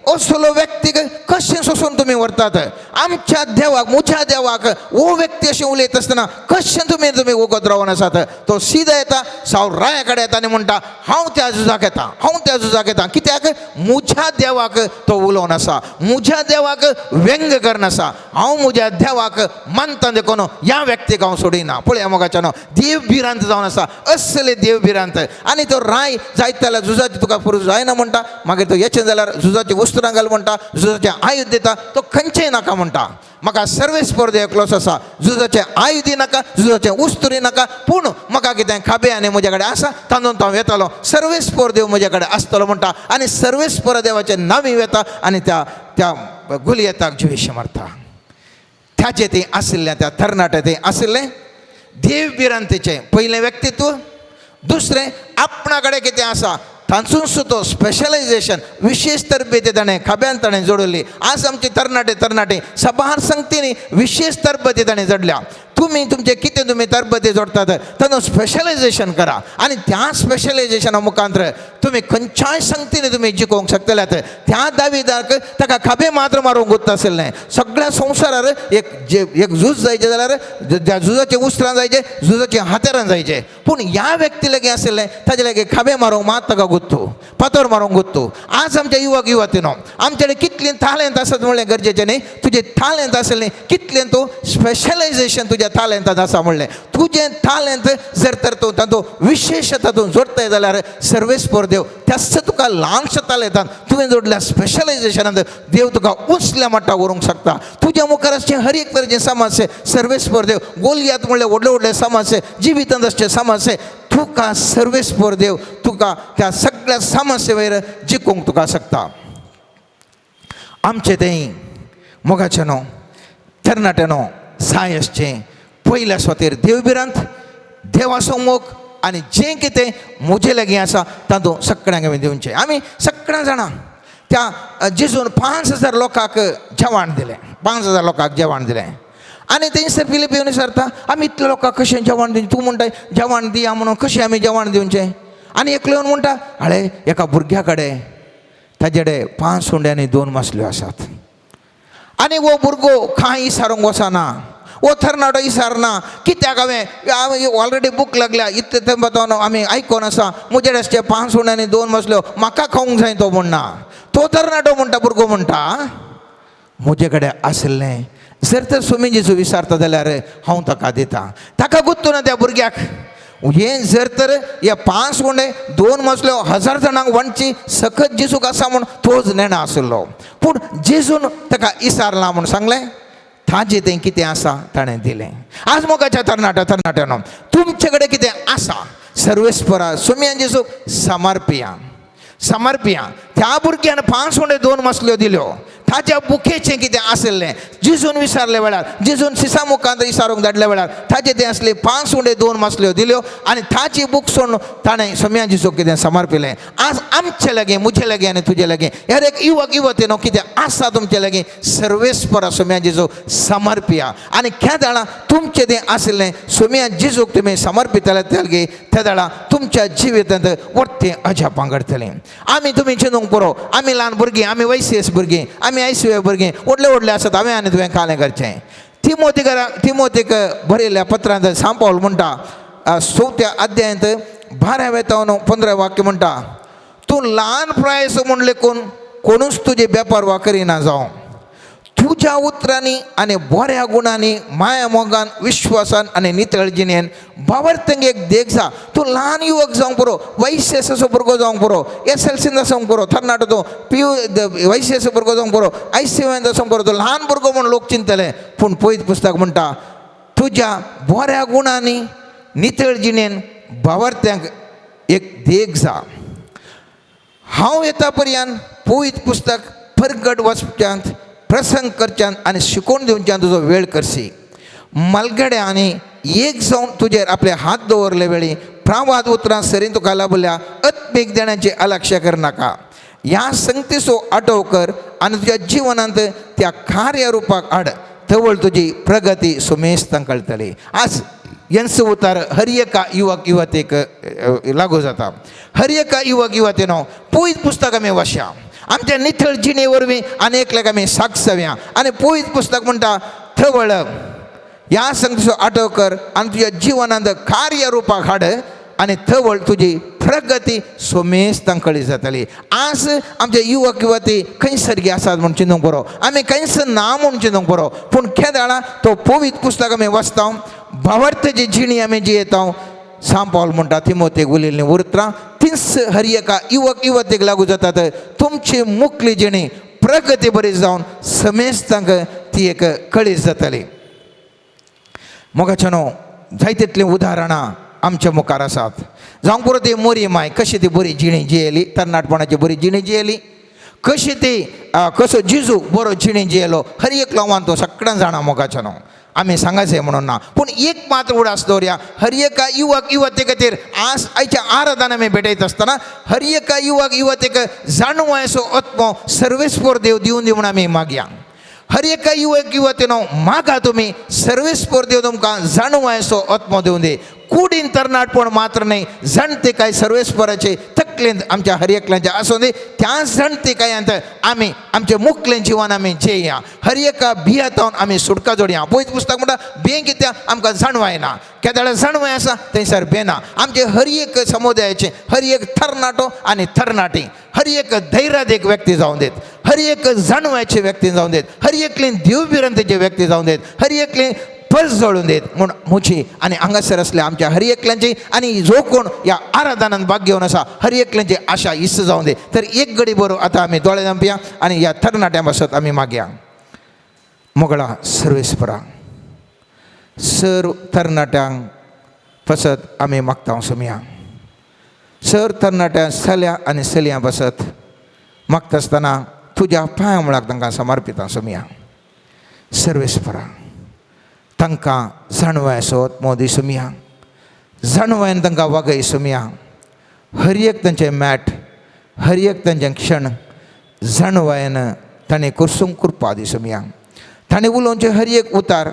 असलो व्यक्तीक कशें सोसून तुमी व्हरतात. आमच्या देवाक मुझ्या देवाक वो व्यक्ती अशी उलयत आसतना कशें तुम्ही वगत रावन आसात. तो सीदा येता सावराया कडेन येता आनी म्हणटा हांव त्या झुजाक येता, हांव त्या झुजाक येता. कित्याक मुझ्या देवाक तो उलोवन आसा, मुझ्या देवाक व्यंग करनासा. हांव मुझ्या देवाक मानता देखून ह्या व्यक्तीक हांव सोडिना. पळया मोगाच्यानो देव भिरांत जावन आसा, असले देव भिरांत. आनी तो राय जायत जाल्यार झुजाची तुका पुरूश जायना म्हणटा. मागीर तो येचें जाल्यार झुजाची वस्त्रां घाल म्हणटा, झुजाचें आयुध दिता. तो खंयचेंय नाका म्हणटा. म्हाका सर्वेस्पर एकलोच आसा. झुजाचें आयुधी नाका, झुजाचें उस्तुरी नाका, पूण म्हाका कितें खाबे आनी म्हजे कडेन आसा तांदून हांव येतालो. सर्वेस्पर देव म्हजे कडेन आसतलो म्हणटा. आनी सर्वेस्पर देवाचें नांव येता आनी त्या गुलयेताक जिवेशी मारता. त्याचे ते आशिल्लें, त्या तरणाटे ते आशिल्लें देव भिरांतीचें पयलें व्यक्तित्व. दुसरें आपणा कडेन कितें आसा तांचून सुद्दां स्पेशलायजेशन, विशेष तरबेती ताणें खाब्यान ताणें जोडली. आज आमची तरणाटे सभार संगतींनी विशेष तरबेती ताणें जोडल्या. तुम्ही तुमचे कितें तुमी तरबेती जोडटात तातूंत स्पेशलायजेशन करा आनी त्या स्पेशलायजेशना मुखांतर तुमी खंयच्याय संगतींनी तुमी जिखोवंक शकतल्यात. त्या दाविदाक ताका खाबे मात्र मारूंक गुत्त आशिल्लें. सगळ्या संवसारार एक झूज जायचें जाल्यार त्या झुजाचें उस्त्रां जायचें, झुजाचीं हातेरां जायचें. पूण ह्या व्यक्ती लागीं आशिल्लें ताजे लागीं खाबे मारूंक मात ताका गुत्तू, फातर मारूंक गुत्तू. आज आमच्या युवक युवतीनो आमचे कडेन कितलें तालेंत आसत म्हणलें गरजेचें न्ही. तुजें तालेंत आसलें कितलें तूं स्पेशलायजेशन तुज्या तालेंतांत आसा म्हणलें. तुजें तालेंत जर तर तूं तातूंत विशेश तातूंत जोडताय जाल्यार सर्वेस्पर देव त्याच तुका ल्हानशा तालेंतांत तुवें जोडल्या स्पेशलायजेशनांत देव तुका उंचल्या मट्टाक व्हरूंक शकता. तुज्या मुखार आसचें हर एक तरेचें समस्या सर्वेस्पर देव, गोलियात म्हणल्यार व्हडले व्हडले समस्या, जिवितांत आसचे समस्या तुका सर्वेस्पर देव तुका त्या सगळ्या समस्ये वयर जिखूंक तुका शकता. आमचें तें मोगाचें न्हू, तरणाटें न्हू, साय आसचें पयल्या स्वातेर देव भिरांत, देवाचो मोग आनी जें कितें म्हजे लागीं आसा तातूंत सगळ्यांक हांवें दिवचें. आमी सगळ्या जाणां त्या जेजून 5,000 लोकांक जेवण दिलें, 5,000 लोकांक जेवण दिलें. आनी थंयसर फिलिप येवन विचारता आमी इतल्या लोकांक कशें जेवण दिवचें. तूं म्हणटाय जेवण दिया म्हणून कशें आमी जेवण दिवचें. आनी एकलो येवन म्हणटा हळे एका भुरग्या कडेन ताजे कडेन 5 सुण्णे आनी 2 मासल्यो आसात. आनी वो भुरगो कांय विचारूंक वचना, वो तरणाटो विचारना. कित्याक हांवें ऑलरेडी बूक लागल्या इतले तेंपान आमी आयकोन आसा म्हजे कडेन आसचे 5 सुण्णे आनी 2 मासल्यो म्हाका खावंक जाय तो म्हणना. तो तरणाटो म्हणटा, भुरगो म्हणटा म्हजे कडेन आशिल्लें जर तर सुमी जेजू विचारता जाल्यार हांव ताका दिता. ताका गुत्तू ना त्या भुरग्याक. हें जर तर हे 5 सुण्णे 2 मासल्यो 1000 जाणांक वणची सखत जेजूक आसा म्हूण तोच नेणा आशिल्लो. पूण जेजून ताका विचारला म्हूण सांगलें. ताजें तें कितें आसा ताणें दिलें. आज मोगाच्या तरणाट्यानो तुमचे कडेन कितें आसा सर्वेस्परा सुमयान जेजूक समर्पिया. त्या भुरग्यान 5 सुण्णे 2 मासल्यो दिल्यो. ताच्या बुकेचें कितें आशिल्लें जेजून विचारले वेळार, जेजून सिसा मुखांत विचारूंक धाडल्या वेळार ताजें तें आसलें 5 सुण्णे 2 मासल्यो दिल्यो आनी ताची बूक सोडून ताणें सोम्या जेजूक कितें समर्पिलें. आज आमचे लागीं, म्हजे लागीं आनी तुजे लागीं हेर एक युवक युवतीनो कितें आसा तुमचे लागीं सर्वेस्परा सोम्या जेजू समर्पिया. आनी त्या दाळा तुमचें तें आशिल्लें सोम्या जेजूक तुमी समर्पितले तेगे त्या दाळा तुमच्या जिवितांत वर्तें अजापां घडटलें. आमी तुमी चिंतूंक पुरो आमी ल्हान भुरगीं, आमी वयसेस भुरगीं, आमी आयसीयू भुरगीं व्हडले आसात. हांवें आनी तुवें कालें करचें. तिमोथीक बरयल्ल्या पत्रांत सांत पावल म्हणटा 4थ्या अध्यायांत 12वें तावन 15वें वाक्य म्हणटा तूं ल्हान प्रायस म्हूण लेखून कोणूच तुजे बेपारवा करिना जावं. तुज्या उतरांनी आनी बऱ्या गुणांनी माया मोगान विश्वासान आनी नितळजिणेन बावर्तंगेक देख जा. तूं ल्हान युवक जावंक पुरो, वैसेसाचो भुरगो जावंक पुरो, SLCन आसूंक पुरो, तरणाटो तूं वैसेसाचो भुरगो जावंक पुरो, ICUन आसूंक पुरो, तूं ल्हान भुरगो म्हूण लोक चिंतले. पूण पयत पुस्तक म्हणटा तुज्या बऱ्या गुणांनी नितळजिणेन बावर्त्यांक एक देख जा. हांव येता पर्यंत पयत पुस्तक परगट वचप्यांत प्रसंग करच्यान आनी शिकोवन दिवच्यान तुजो वेळ करशी. मलगड्या आनी एक जावन तुजेर आपले हात दवरले वेळी प्रावाद उतरां सरीन तुका लाभल्या अत्मेक देण्याची अलक्ष्य करनाका. ह्या संगतीचो आठव कर आनी तुज्या जिवनांत त्या कार्य रुपाक हाड. तवळ तुजी प्रगती सुमेस्तां कळटली. आज यांच उतार हर एका युवक युवतीक लागू जाता. हर एका युवक युवतीनो पयत पुस्तक आमी वाचया आमच्या नितळ जिणे वरवीं आनी एकल्याक आमी सागसव्या. आनी पवित्र पुस्तक म्हणटा थवळ ह्या संगतीचो आठव कर आनी तुज्या जिवनांत कार्य रुपाक हाड आनी थवळ तुजी प्रगती सोमेस्तां कळी जातली. आज आमचे युवक युवती खंयसर गे आसात म्हूण चिंतूंक बरो, आमी खंयसर ना म्हूण चिंतूंक बरो. पूण केदाळा तो पवित्र पुस्तक आमी वाचता, भावार्थाची जिणी आमी जियेता. सांत पावल म्हणटा तिमोथेक उलयल्लीं उरत्रां तीच हर एका युवक युवतीक लागू जातात. तुमची मुखली जिणी प्रगती बरी जावन समेस्तांक ती एक कळीस जातली. मोगाच्यानो जायतींतलीं उदाहरणां आमच्या मुखार आसात. जावंक पुरो ती मोरी माय कशी ती बरी जिणी जियेली, तरणाटपणाची बरी जिणी जियेली, कशी ती कसो जिजू बरो जिणी जियेलो, हर एक लोवान तो सगळ्यांक जाणा. मोगाच्यानो आमी सांगायचें म्हणून ना, पूण एक मात्र उडास दवरया. हर एका युवक युवती खातीर आज आयच्या आराधना आमी भेटयत आसतना हर एका युवक युवतीक जाणवायचो आत्मो सर्वेस्पर देव दिवन दी म्हणून आमी मागया. हर एका युवक युवतीनो मागा तुमी सर्वेस्पर देव तुमकां जाणवायचो आत्मो दिवन दी. कुडीन तरणाटपण मात्र नाही, जाणते काय सर्वेस्पराचे तकलेंत आमच्या हर एकल्याच्या आसूं दी. त्या जाणते कायांत आमी आमचें मुखलें जिवन आमी जेया. हर एका भियेतावन आमी सुटका जोडया. पयलीं पुस्तक म्हणटा भे कित्याक आमकां जाणवाय ना, केदाळ जाणवाय आसा थंयसर भेना. आमचे हर एक समुदायाचे हर एक तरणाटो आनी तरणाटी हर एक धैर्यादेक व्यक्ती जावन देत, हर एक जाणवायचे व्यक्ती जावन देत, हर एकलीं देवभिरंतेचे व्यक्ती जावन देत, हर एकलीं पस जळून देत म्हूण मुची आनी हांगासर असल्या आमच्या हर एकल्यांची आनी जो कोण ह्या आराधनांत भाग घेवन आसा हर एकल्यांची आशा इश्ट जावन दे. तर एक घडी बरो आतां आमी दोळे धांपया आनी ह्या तरणाट्यां पासत आमी मागया. मोगळा सर्वेस्परा सर्व तरणाट्यांक पासत आमी मागता सुमया. सर तरणाट्यां चल्या आनी चलयां पासत मागता आसतना तुज्या पांया मुळाक तांकां समर्पिता सुमया. सर्वेस्परा तांकां जाणवायचो आत्मो दी सुमया. जाणवायन तांकां वागय सुमया. हर एक तांचें मॅट, हर एक तांचें क्षण जाणवायन ताणें करसूंक कृपा दी सुमया. ताणें उलोवचें हर एक उतार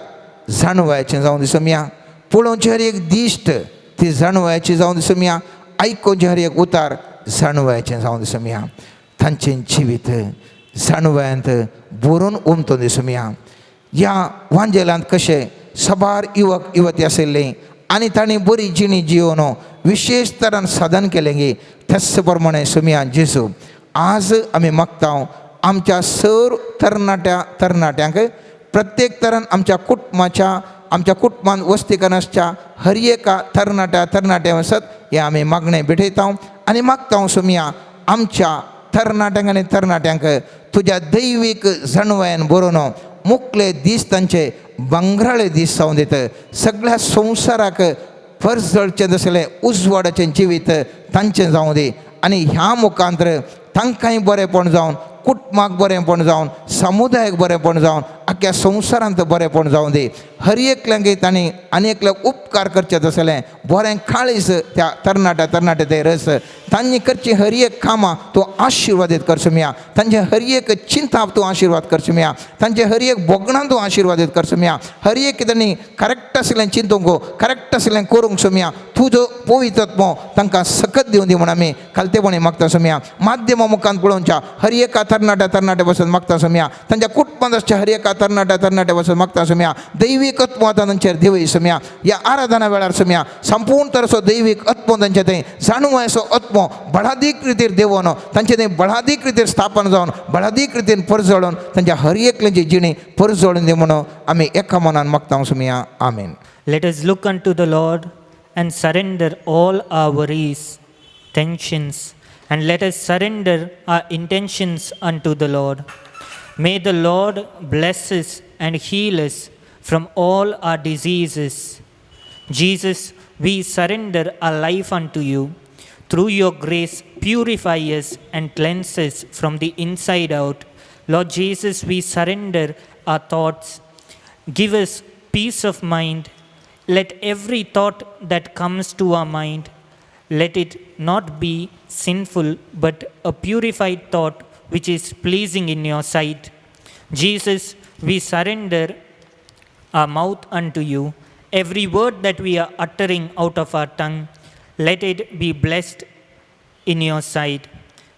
जाणवायचें जावं दी सुमया. पळोवचें हर एक दिश्ट ती जाणवायची जावं दी सुमया. आयकोवचें हर एक उतार जाणवायचें जावं दी सुमया. तांचें जिवीत जाणवायंत बरोवन उमतो दी सुमया. ह्या वांजेलांत कशें सबार युवक युवती आशिल्लीं आनी तांणी बरी जिणी जियोवन विशेश तरान साधन केलें गे त्याच प्रमाणे सुमया जेजू आज आमी मागता आमच्या सर तरणाट्यांक प्रत्येक तरान आमच्या कुटुंबांत वस्तीकनाच्या हर एका तरणाट्या वसत हें आमी मागणें भेटयता आनी मागता सुमया आमच्या तरणाट्यांक आनी तरणाट्यांक तुज्या दैवीक जाणवायेन बरोवन मुखले दीस तांचे बंगराळे दीस जावन दित. सगळ्या संवसाराक पर्स जळचें जसलें उजवाडाचें जिवीत तांचें जावं दी आनी ह्या मुखांतर तांकांय बरेंपण जावन कुटुंबाक बरेंपण जावन समुदायाक बरेंपण जावन आख्या संवसारांत बरेंपण जावं दी. हर एकल्यांक तांणी आनी एकल्याक उपकार करचे जसलें बरें काळीज त्या तरणाट्या ते रस तांणी करची हर एक कामां तूं आशिर्वादीत कर सुमया. तांचे हर एक चिंता तूं आशिर्वाद कर सुमया. तांचे हर एक बोगणां तूं आशिर्वादीत कर सुमया. हर एक तांणी करेक्ट आसलें चिंतूंक करेक्ट आसलें करूंक सुमया. तुजो पवित्र आत्मो तांकां सकत दिवन दी म्हूण आमी खालतेपणी मागता सुमया. माध्यमा मुखांत पळोवच्या हर एका तरणाट्या पासून मागता सुमया. तांच्या कुटुंबांत आसच्या हर एका तरणाट्या पासून मागता सुमया. दैवीक आत्मो आतां तांचेर देवय सुमया. ह्या आराधना वेळार सुमया संपूर्ण तरेचो दैवीक आत्मो तांचे थंय जाणवायचो आत्मो बळादीक रितीर देवोन तांचे थंय बळादीक रितीर स्थापन जावन बळादीक रितीन परजळोवन तांच्या हर एकल्याची जिणी परजळून दी म्हणून आमी एका मनान मागता सुमया. आमेन. Let us look unto the Lord and surrender all our worries, tensions, and let us surrender our intentions unto the Lord. May the Lord bless us and heal us from all our diseases. Jesus, we surrender our life unto you. Through your grace, purify us and cleanse us from the inside out. Lord Jesus, we surrender our thoughts. Give us peace of mind. Let every thought that comes to our mind, let it not be sinful, but a purified thought which is pleasing in your sight. Jesus, we surrender our mouth unto you. Every word that we are uttering out of our tongue, let it be blessed in your sight.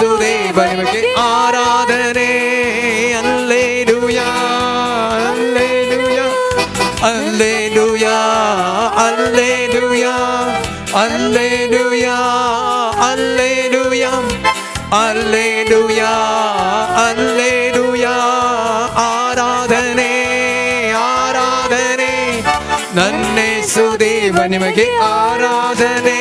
ಯೇಸುದೇವ ನಿಮಗೆ ಆರಾಧನೆ. Hallelujah hallelujah hallelujah hallelujah hallelujah hallelujah hallelujah hallelujah. ಆರಾಧನೆ ಆರಾಧನೆ ನನ್ನ ಯೇಸುದೇವ ನಿಮಗೆ ಆರಾಧನೆ.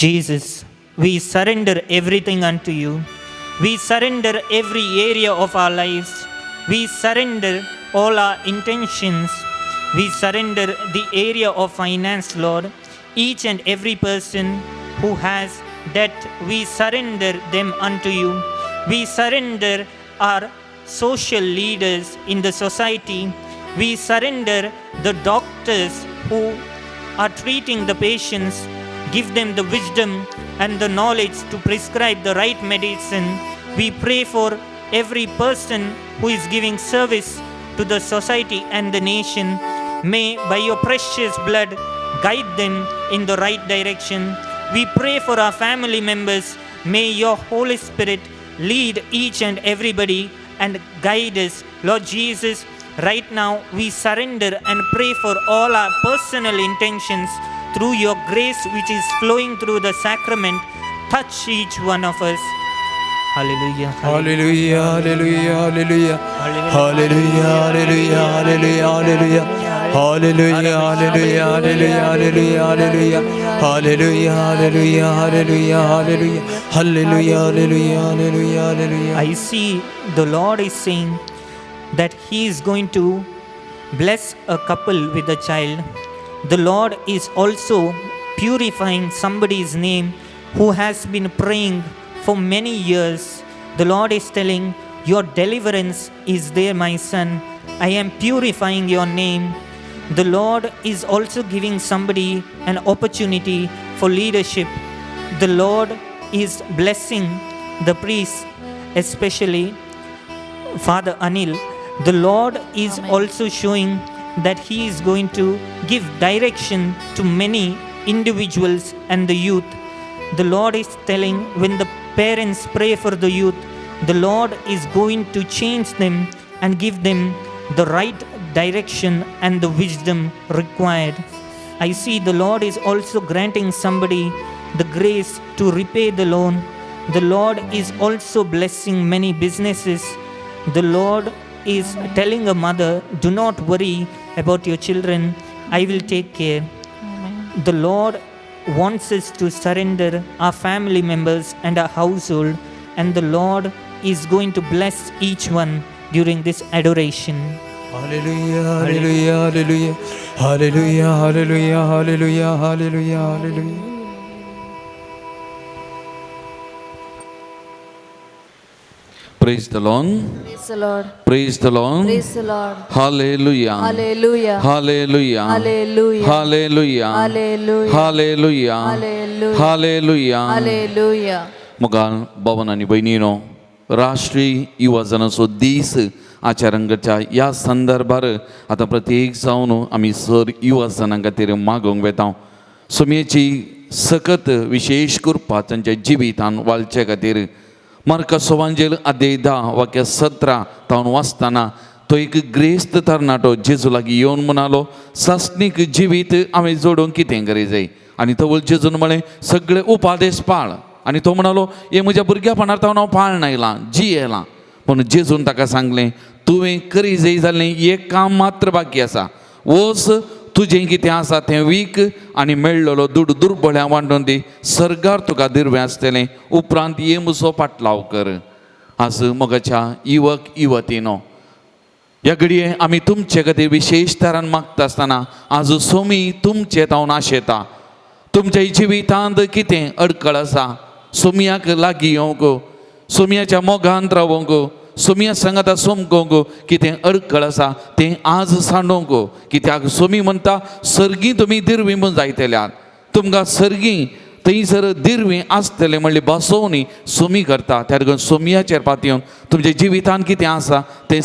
Jesus, we surrender everything unto you. We surrender every area of our lives. We surrender all our intentions. We surrender the area of finance, Lord. Each and every person who has debt, we surrender them unto you. We surrender our social leaders in the society. We surrender the doctors who are treating the patients. Give them the wisdom and the knowledge to prescribe the right medicine. We pray for every person who is giving service to the society and the nation. May by your precious blood guide them in the right direction. We pray for our family members. May your Holy Spirit lead each and everybody and guide us. Lord Jesus, right now we surrender and pray for all our personal intentions. Through your grace which is flowing through the sacrament, touch each one of us. Hallelujah. Hallelujah, hallelujah, hallelujah. Hallelujah, hallelujah, hallelujah, hallelujah. Hallelujah, hallelujah, hallelujah, hallelujah. Hallelujah, hallelujah, hallelujah, hallelujah. Hallelujah, hallelujah, hallelujah, hallelujah. I see the Lord is saying that He is going to bless a couple with a child. The Lord is also purifying somebody's name who has been praying for many years. The Lord is telling, your deliverance is there, my son. I am purifying your name. The Lord is also giving somebody an opportunity for leadership. The Lord is blessing the priest, especially Father Anil. The Lord is also showing that He is going to give direction to many individuals and the youth. The Lord is telling, when the parents pray for the youth, the Lord is going to change them and give them the right direction and the wisdom required. I see the Lord is also granting somebody the grace to repay the loan. The Lord is also blessing many businesses. The Lord is telling a mother, do not worry about your children, I will take care. The Lord wants us to surrender our family members and our household, and the Lord is going to bless each one during this adoration. Hallelujah, hallelujah, hallelujah. Hallelujah, hallelujah, hallelujah, hallelujah, hallelujah. Praise the Lord. Praise the Lord. Praise the Lord. Praise the Lord. Hallelujah. Hallelujah. Hallelujah. Hallelujah. Hallelujah. Hallelujah. Hallelujah. Hallelujah. Hallelujah. Hallelujah. मुगाल भावन आणि बहिणीनो, राष्ट्रीय युवा जनाचो दीस आचरण करच्या या संदर्भार आता प्रत्येक जावन आमी सर युवा जनां खातीर मागोवंक वेता. सुमयेची सकत विशेष कृपा तांच्या जिवितान वालचे खातीर मार्कस वांजेल अध्याय 10 वाक्य 17 तावन वाचताना तो एक ग्रेस्त तरणाटो जेजू लागीं येवन म्हणालो, सासणीक जिवीत हांवें जोडूंक कितें गरजेय. आनी तो जेजून म्हळें, सगळे उपादेश पाळ. आनी तो म्हणालो, हे म्हज्या भुरग्यापणांत हांव पाळन आयलां, जियेलां. पूण जेजून ताका सांगलें, तुवें करी जाय जाल्लें एक काम मात्र बाकी आसा. वच, तुजें कितें आसा तें वीक आनी मेळ्ळलो दूड दुर्बळ्यां वांटून दी, सर्गार तुका दिर्वें आसतलें. उपरांत ये म्हजो पाटलाव कर. आज मोगाच्या युवक युवतीनो, ह्या घडये आमी तुमचे खातीर विशेश तरान मागता आसतना आज सोमी तुमचे हांव आशेता. तुमच्या जिवितांत कितें अडखळ आसा, सोमयाक लागीं येवंक, सोमयाच्या मोगांत रावंक, सोमया सांगात सोमकोंक कितें अडखळ आसा तें आज सांडोवंक. कित्याक सोमी म्हणटा, सर्गी तुमी दिर्वी म्हूण जायतेल्यात. तुमकां सर्गी थंयसर दिरवी आसतले म्हणले बसोवनी सोमी करता त्या देखून सोमयाचेर पातयेवन तुमच्या जिवितान कितें आसा तें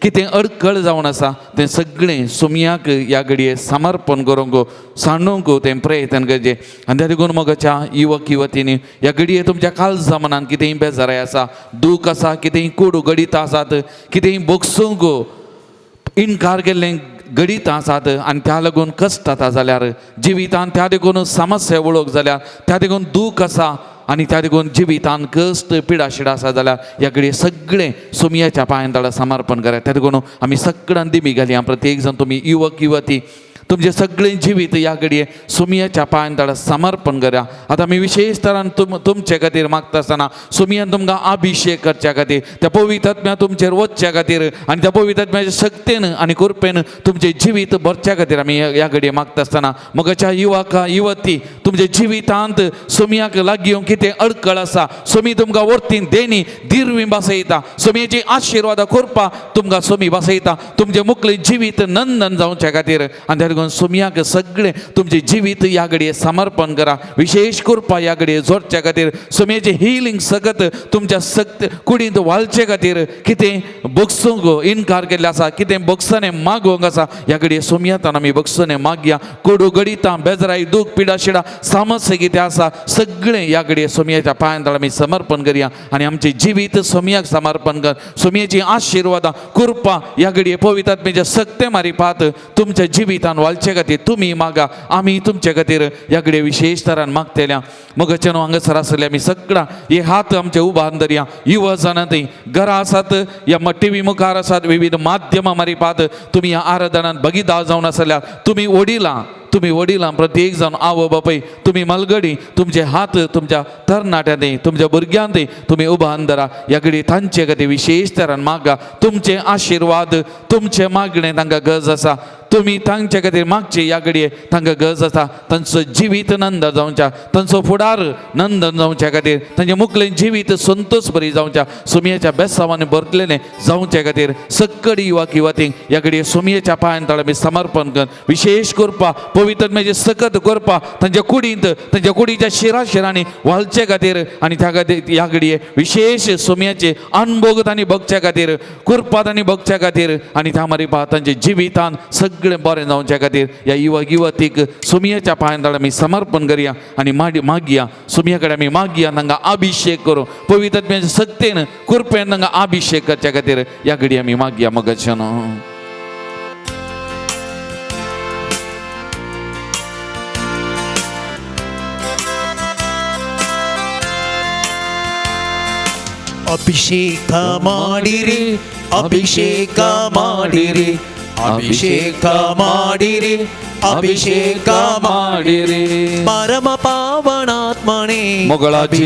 कितें अडखळ जावन आसा तें सगळें सोमयाक ह्या घडये समर्पण करूंक सांडूंक तें प्रयत्न करचें. आनी त्या देखून मोगाच्या युवक युवतींनी ह्या घडये तुमच्या काळजा मनान कितेंय बेजाराय आसा, दूख आसा, कितेंय कोडू गडितां आसात, कितेंय बोगसूंक इन्कार केल्लें गडितां आसात आनी त्या लागून कश्ट जाता जाल्यार जिवितान त्या देखून समस्या वळोवंक जाल्यार त्या देखून दूख आसा आनी त्या देखून जिवितान कश्ट पिडा शिडा आसा जाल्यार ह्या घडये सगळें सोमयाच्या पांयां तळा समर्पण करात. त्या देखून आमी सगळ्यांक दिमी घालया. प्रत्येक जण तुमी युवक युवती तुमचे सगळें जिवीत ह्या घडये सोमयाच्या पांयां तळा समर्पण करा. आतां आमी विशेष तरान तुमचे खातीर मागता आसतना सोमयान तुमकां अभिशेक करच्या खातीर, त्या पवित्र आत्म्या तुमचेर वचच्या खातीर आनी त्या पवित्र आत्म्याच्या शक्तीन आनी कृपेन तुमचे जिवीत भरच्या खातीर आमी ह्या घडये मागता आसतना मोगाच्या युवका युवती तुमच्या जिवितांत सोमयाक लागीं येवंक कितें अडखळ आसा, सोमी तुमकां वर्तीन देणी दिरवी बसयता, सोमयाची आशिर्वाद कृपा तुमकां सोमी बसयता. तुमचें मुखलें जिवीत नंदन जावच्या खातीर आनी सोमयाक सगळें तुमचे जिवीत ह्या घडये समर्पण करा. विशेष कृपा ह्या घडये जोडच्या खातीर सोमयाचे हिलींग सगत तुमच्या कुडींत वालचे खातीर कितें बोगसूंक इन्कार केल्ले आसा, कितें बोगसने मागोवंक आसा ह्या घडये सोमयातान आमी बोगसने मागया. कोडू गडितां बेजराई दूख पिडा शिडा समस्या कितें आसा सगळें ह्या घडये सोमयाच्या पांयां तळा आमी समर्पण करया आनी आमचें जिवीत सोमयाक समर्पण कर. सोमयाची आशिर्वादां कृपा ह्या घडये पवित्र आत्म्याच्या सक्ते मारी पात तुमच्या जिवितान वालचे खातीर तुमी मागा. आमी तुमचे खातीर ह्या घडये विशेष तरान मागतल्या. मोगाच्या न्हू हांगासर आसले आमी सगळां हे हात आमचे उबारून धरया. युवा जाणांतय घरां आसात, या टीव्ही मुखार आसात, विविध माध्यमां मारी पात तुमी ह्या आराधनांत भागीदार जावन आसल्यार तुमी वडिलां प्रत्येक जावन आवय बापूय तुमी मलगडी तुमचे हात तुमच्या तरणाट्यांतय तुमच्या भुरग्यांतय तुमी उबारून धरा. ह्या घडये तांचे खातीर विशेष तरान मागा. तुमचे आशिर्वाद तुमचे मागणें तांकां गरज आसा. तुमी तांचे खातीर मागचे ह्या घडये तांकां गरज आसा. तांचो जिवीत नंद जावच्या, तांचो फुडार नंदन जावच्या खातीर, तांचें मुखलें जिवीत संतोश बरी जावच्या, सोमयाच्या बेसांवान भरलेलें जावच्या खातीर सक्कडी युवक युवतींक ह्या घडये सोमयाच्या पांयां तळा आमी समर्पण कर. विशेष करपा पवित्र आत्म्याची सकत करपा तांच्या कुडींत तांच्या कुडीच्या शिरांनी वालचे खातीर आनी त्या खातीर ह्या घडये विशेष सोमयाचे अनुभव तांणी भोगच्या खातीर, कृपा तांणी भोगच्या खातीर आनी त्या मारी तांच्या जिवितान सगळें बरें जावच्या खातीर ह्या युवक युवतीक सोमयाच्या पांयां तळा आमी समर्पण करया आनी मागया. सोमया कडेन आमी मागया तांकां अभिशेक करूं, पवित्र आत्म्याच्या सक्तेन कृपेन तांकां अभिशेक करच्या खातीर ह्या घडये आमी मागया. मोगाच्या न्हू ಅಭಿಷೇಕ ಮಾಡಿರಿ, ಅಭಿಷೇಕ ಮಾಡಿರಿ, ಅಭಿಷೇಕ ಮಾಡಿರಿ, ಅಭಿಷೇಕ ಮಾಡಿರಿ. ಪರಮ ಪಾವನಾತ್ಮನೇ मोगळाची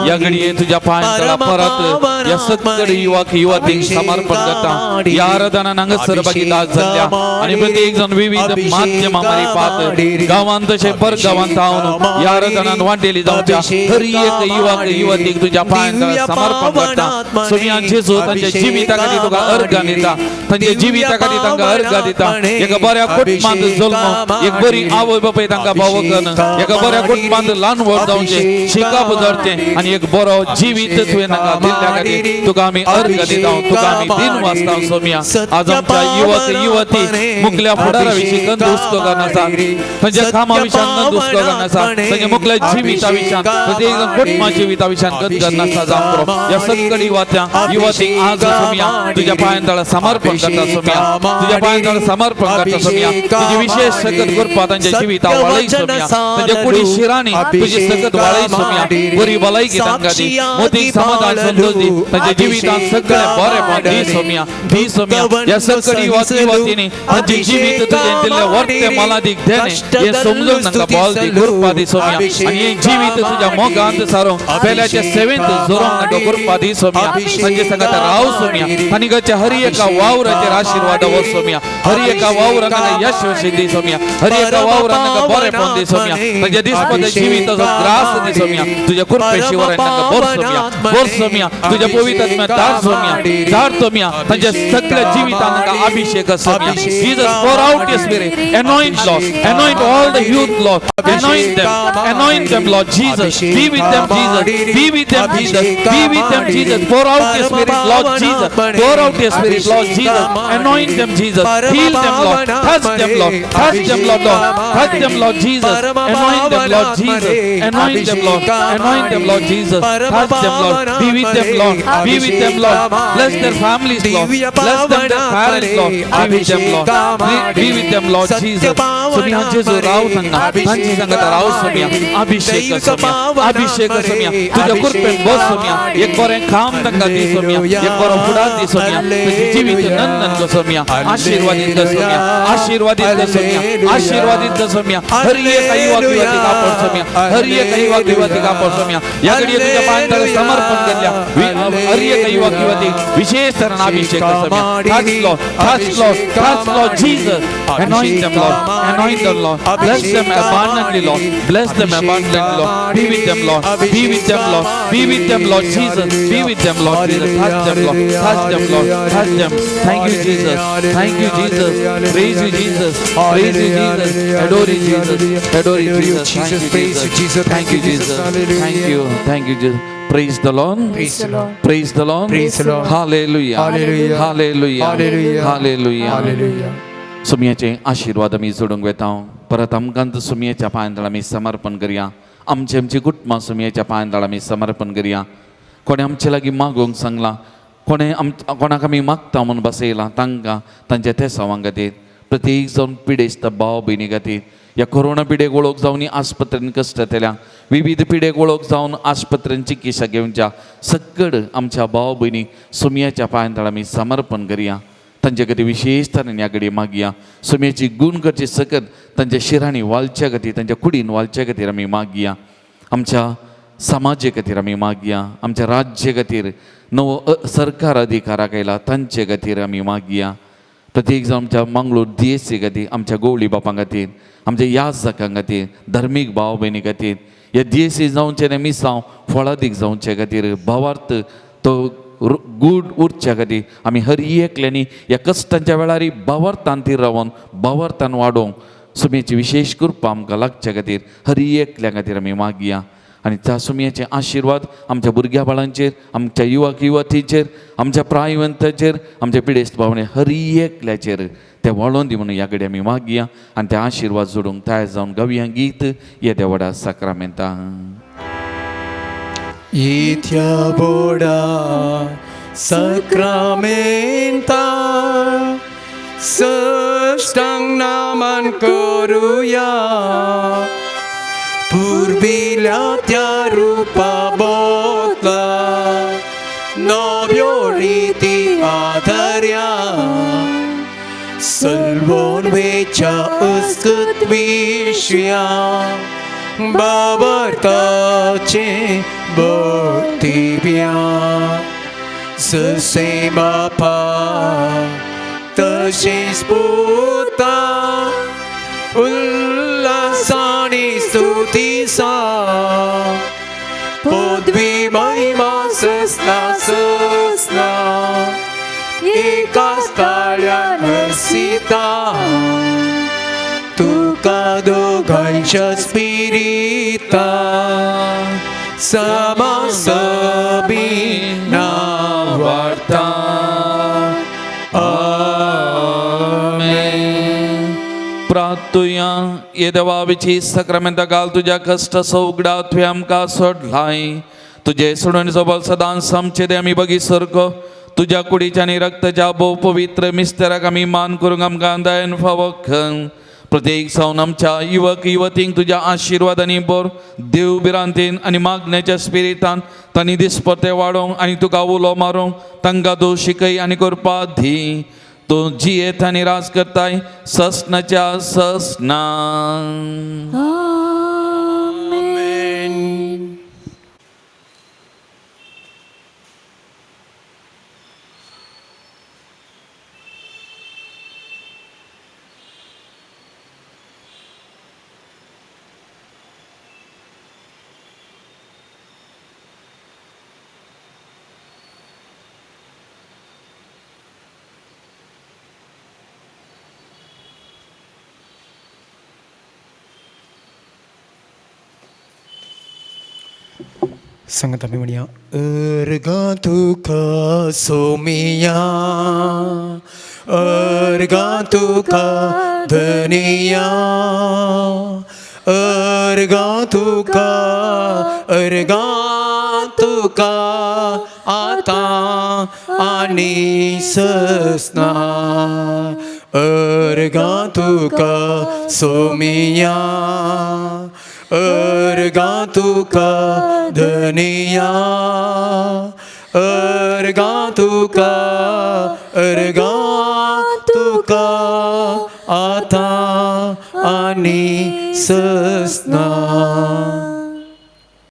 या घडये तुझ्या पायांतळा परत या सगळे युवक युवतींक समर्पण करता. या आराधनान हांगासर भागीदार जाल्ल्या आनी प्रत्येक जण विविध माध्यमां मारी पात गांवांत तशें परगांवांत हांव या आराधनान वांटेली जावच्या हर एक युवक युवतीक तुझ्या पायांतळा समर्पण करता. सोमया जेजू तांच्या जिविता खातीर तुका अर्घ दिता, तांच्या जिविता खातीर तांकां अर्घ दिता. एका बऱ्या कुटुंबांत जल्म, एक बरी आवय बापूय तांकां भाव करन, एका बऱ्या कुटुंबांत ल्हान व्हड जावचें, शिकप धरचें आनी एक बरो जिवीत तुवें तांकां दिल्ल्या खातीर तुका आमी अर्घ दिता, तुका आमी दिन वाचता. सोमया आज आमच्या युवक युवती मुखल्या फुडारा विशीं गंध हुस्को करनासा, तांच्या कामा विशयान गंध हुस्को करनासा, तांच्या मुखल्या जिविता विशयान प्रत्येक कुटुंबा जिविता विशयान गंध करनासा जावं. ह्या सगळी युवतींक आज सोमया तुज्या पांयां तळा समर्पण करता. सोमया तुज्या पांयां तळा समर्पण करता. सोमया तुजी विशेष सकत करपा तांच्या जिविता वाळय. सोमया तांच्या कुडी शिरांनी तुजी सकत वाळय. सोमया बरी भलायकी तांकां दी, मोतीक समाधान संतोष दी, तांच्या जिवितांत सगळें बरेंपण दी. सोमया दी. सोमया ह्या सगळी युवतींनी तांचे जिवीत तुजें दिल्लें वर्ते मोलादीक देणे हें समजून तांकां बोल दी, कृपा दी. सोमया आनी हें जिवीत तुज्या मोगांत सारोंक पेल्याच्या सेवेंत जोरोंक तांकां कृपा दी. सोमया तांचे संगत राव. सोमया आनी गच्या हर एका वावराचेर आशिर्वाद हो. सोमया हर एका वावराक यश आशीष दी सोम्या हर एक वावरांना बरे पण दी सोम्या तांच्या दिसपद जिविताचो ग्रास दी सोम्या तुझ्या कुरपेशीवर बोर सोम्या तुझ्या पवित्र आत्म्या दार सोम्या दार सोम्या तांच्या सगळ्या जिवितांना अभिषेक सोम्या Jesus pour out your spirit anoint Lord anoint all the youth Lord anoint them Lord Jesus be with them Jesus be with them Jesus be with them Jesus pour out your spirit Lord Jesus pour out your spirit Lord Jesus anoint them Jesus heal them Lord touch them Lord touch them Lord touch them Lord Jesus anoint them Lord Jesus anoint them Lord anoint them Lord Jesus touch them Lord be with them Lord be with them Lord bless their families Lord bless them their parents Lord be with them Lord be with them Lord Jesus सोम्या जेजू राव सांगा तांची सांगता राव सोम्या अभिषेक सोम्या तुझ्या कुरपेन बस सोम्या एक बरें काम तांकां दी सोम्या एक बरो फुडार दी सोम्या तुझी जीवित नंदन गो सोम्या आशीर्वादित गो सोम्या आशीर्वादित गो सोम्या आशीर्वादित गो सोम्या हर एक आईवाकीवती कापड सोम्या हर एक आईवाकीवती कापड सोम्या या घडये तुझ्या पायांतळे समर्पण केल्या हर एक आईवाकीवती विशेष तरेन अभिषेक Saumya touch Lord Jesus anoint them Lord anoint them Lord bless them abundantly Lord bless them abundantly Lord be with them Lord be with them Lord be with them Lord Jesus be with them Lord Jesus touch them Lord touch them Lord touch them thank you Jesus praise you Jesus praise you Jesus adore you Jesus praise you Jesus thank you Jesus thank you Jesus praise the Lord praise the Lord hallelujah hallelujah सुमयाचे आशीर्वाद आमी जोडूंक वेता परत आमकां सुमयेच्या पांयांतळ आमी समर्पण करया आमची कुटुंबां सुमयेच्या पांयांतळ आमी समर्पण करया कोणे आमचे लागीं मागोवंक सांगला कोणाक आमी मागता म्हणून बसयला तांकां तांच्या त्या सवां खातीर प्रत्येक जावन पिडेस्त भाव भयणी खातीर या कोरोना पिडेक वळख जावन आस्पत्रेन कश्ट केल्या विविध पिडेक वळख जावन आस्पत्रेन चिकित्सा घेवच्या सगळ आमच्या भाव भयणी सुमयाच्या पांयांतळ आमी समर्पण करया तांचे खातीर विशेष तरेन ह्या घडये मागया सुमयेची गूण करचे सकत तांच्या शिरांनी वालच्या खातीर तांच्या कुडीन वालच्या खातीर आमी मागया आमच्या समाजे खातीर आमी मागया आमच्या राज्य खातीर नवो सरकार अधिकाराक आयला तांचे खातीर आमी मागया प्रत्येक जावन आमच्या मंगळूर DSC खातीर आमच्या गवळी बापां खातीर आमच्या याजकां खातीर धर्मीक भाव भयणी खातीर हे DSC जावचे न्ही मिसांव फळादीक जावचे खातीर भावार्थ तो गूड उरच्या खातीर आमी हर एकल्यांनी ह्या कश्टांच्या वेळार भावार्थांतीर रावन भावार्थान वाडोवंक सुमयेची विशेष कृपा आमकां लागच्या खातीर हर एकल्या खातीर आमी मागया आनी त्या सुमयेचे आशिर्वाद आमच्या भुरग्या बाळांचेर आमच्या युवक युवतीचेर आमच्या प्रायवंताचेर आमच्या पिडेस्त भावने हर एकल्याचेर ते वळोवन दी म्हणून ह्या घडये आमी मागया आनी ते आशिर्वाद जोडूंक तयार जावन गावया गीत हे Devda साक्रामेंता Itia boda sakramenta sestang naman koruya purbilia tia rupa botla nobioriti adarya salvon vecha uskut vishya babartace bhaktivya जसे बापा तसेच पुता उल्हासाने स्तुतीसा पदवी महिमा ससना ससना एकाच ताळ्यान हसिता तुका दोघांच्या स्पिरिता समासबीना वार्ता आमेन. प्रार्थुया ये देवाची सक्रामेंता घाल तुझ्या कष्ट सौगडा तुवें आमकां सोडलाय तुझे सोडून सबल सदां समचे दे आमी बगी सारको तुझ्या कुडीच्या आनी रक्ताच्या भोव पवित्र मिस्तेराक आमी मान करूंक आमकां दयेन फावो कर प्रत्येक जावन आमच्या युवक युवतींक तुझ्या आशिर्वादांनी बोर देव बिरांतीन आनी मागण्याच्या स्पिरितान तांणी दिसपते वाडोवंक आनी तुका उलो मारूंक तांकां तूं शिकय आनी करपा धी तूं जियेत आनी राज करताय ससनाच्या ससना सांगत आम्ही म्हणूया अर्गा तुका सोमिया अर्गा तुका धनिया अर्गा तुका आता आणि ससना अर्गा तुका सोमिया अर्गा तुका धनिया अर्गा तुका आता आणि ससना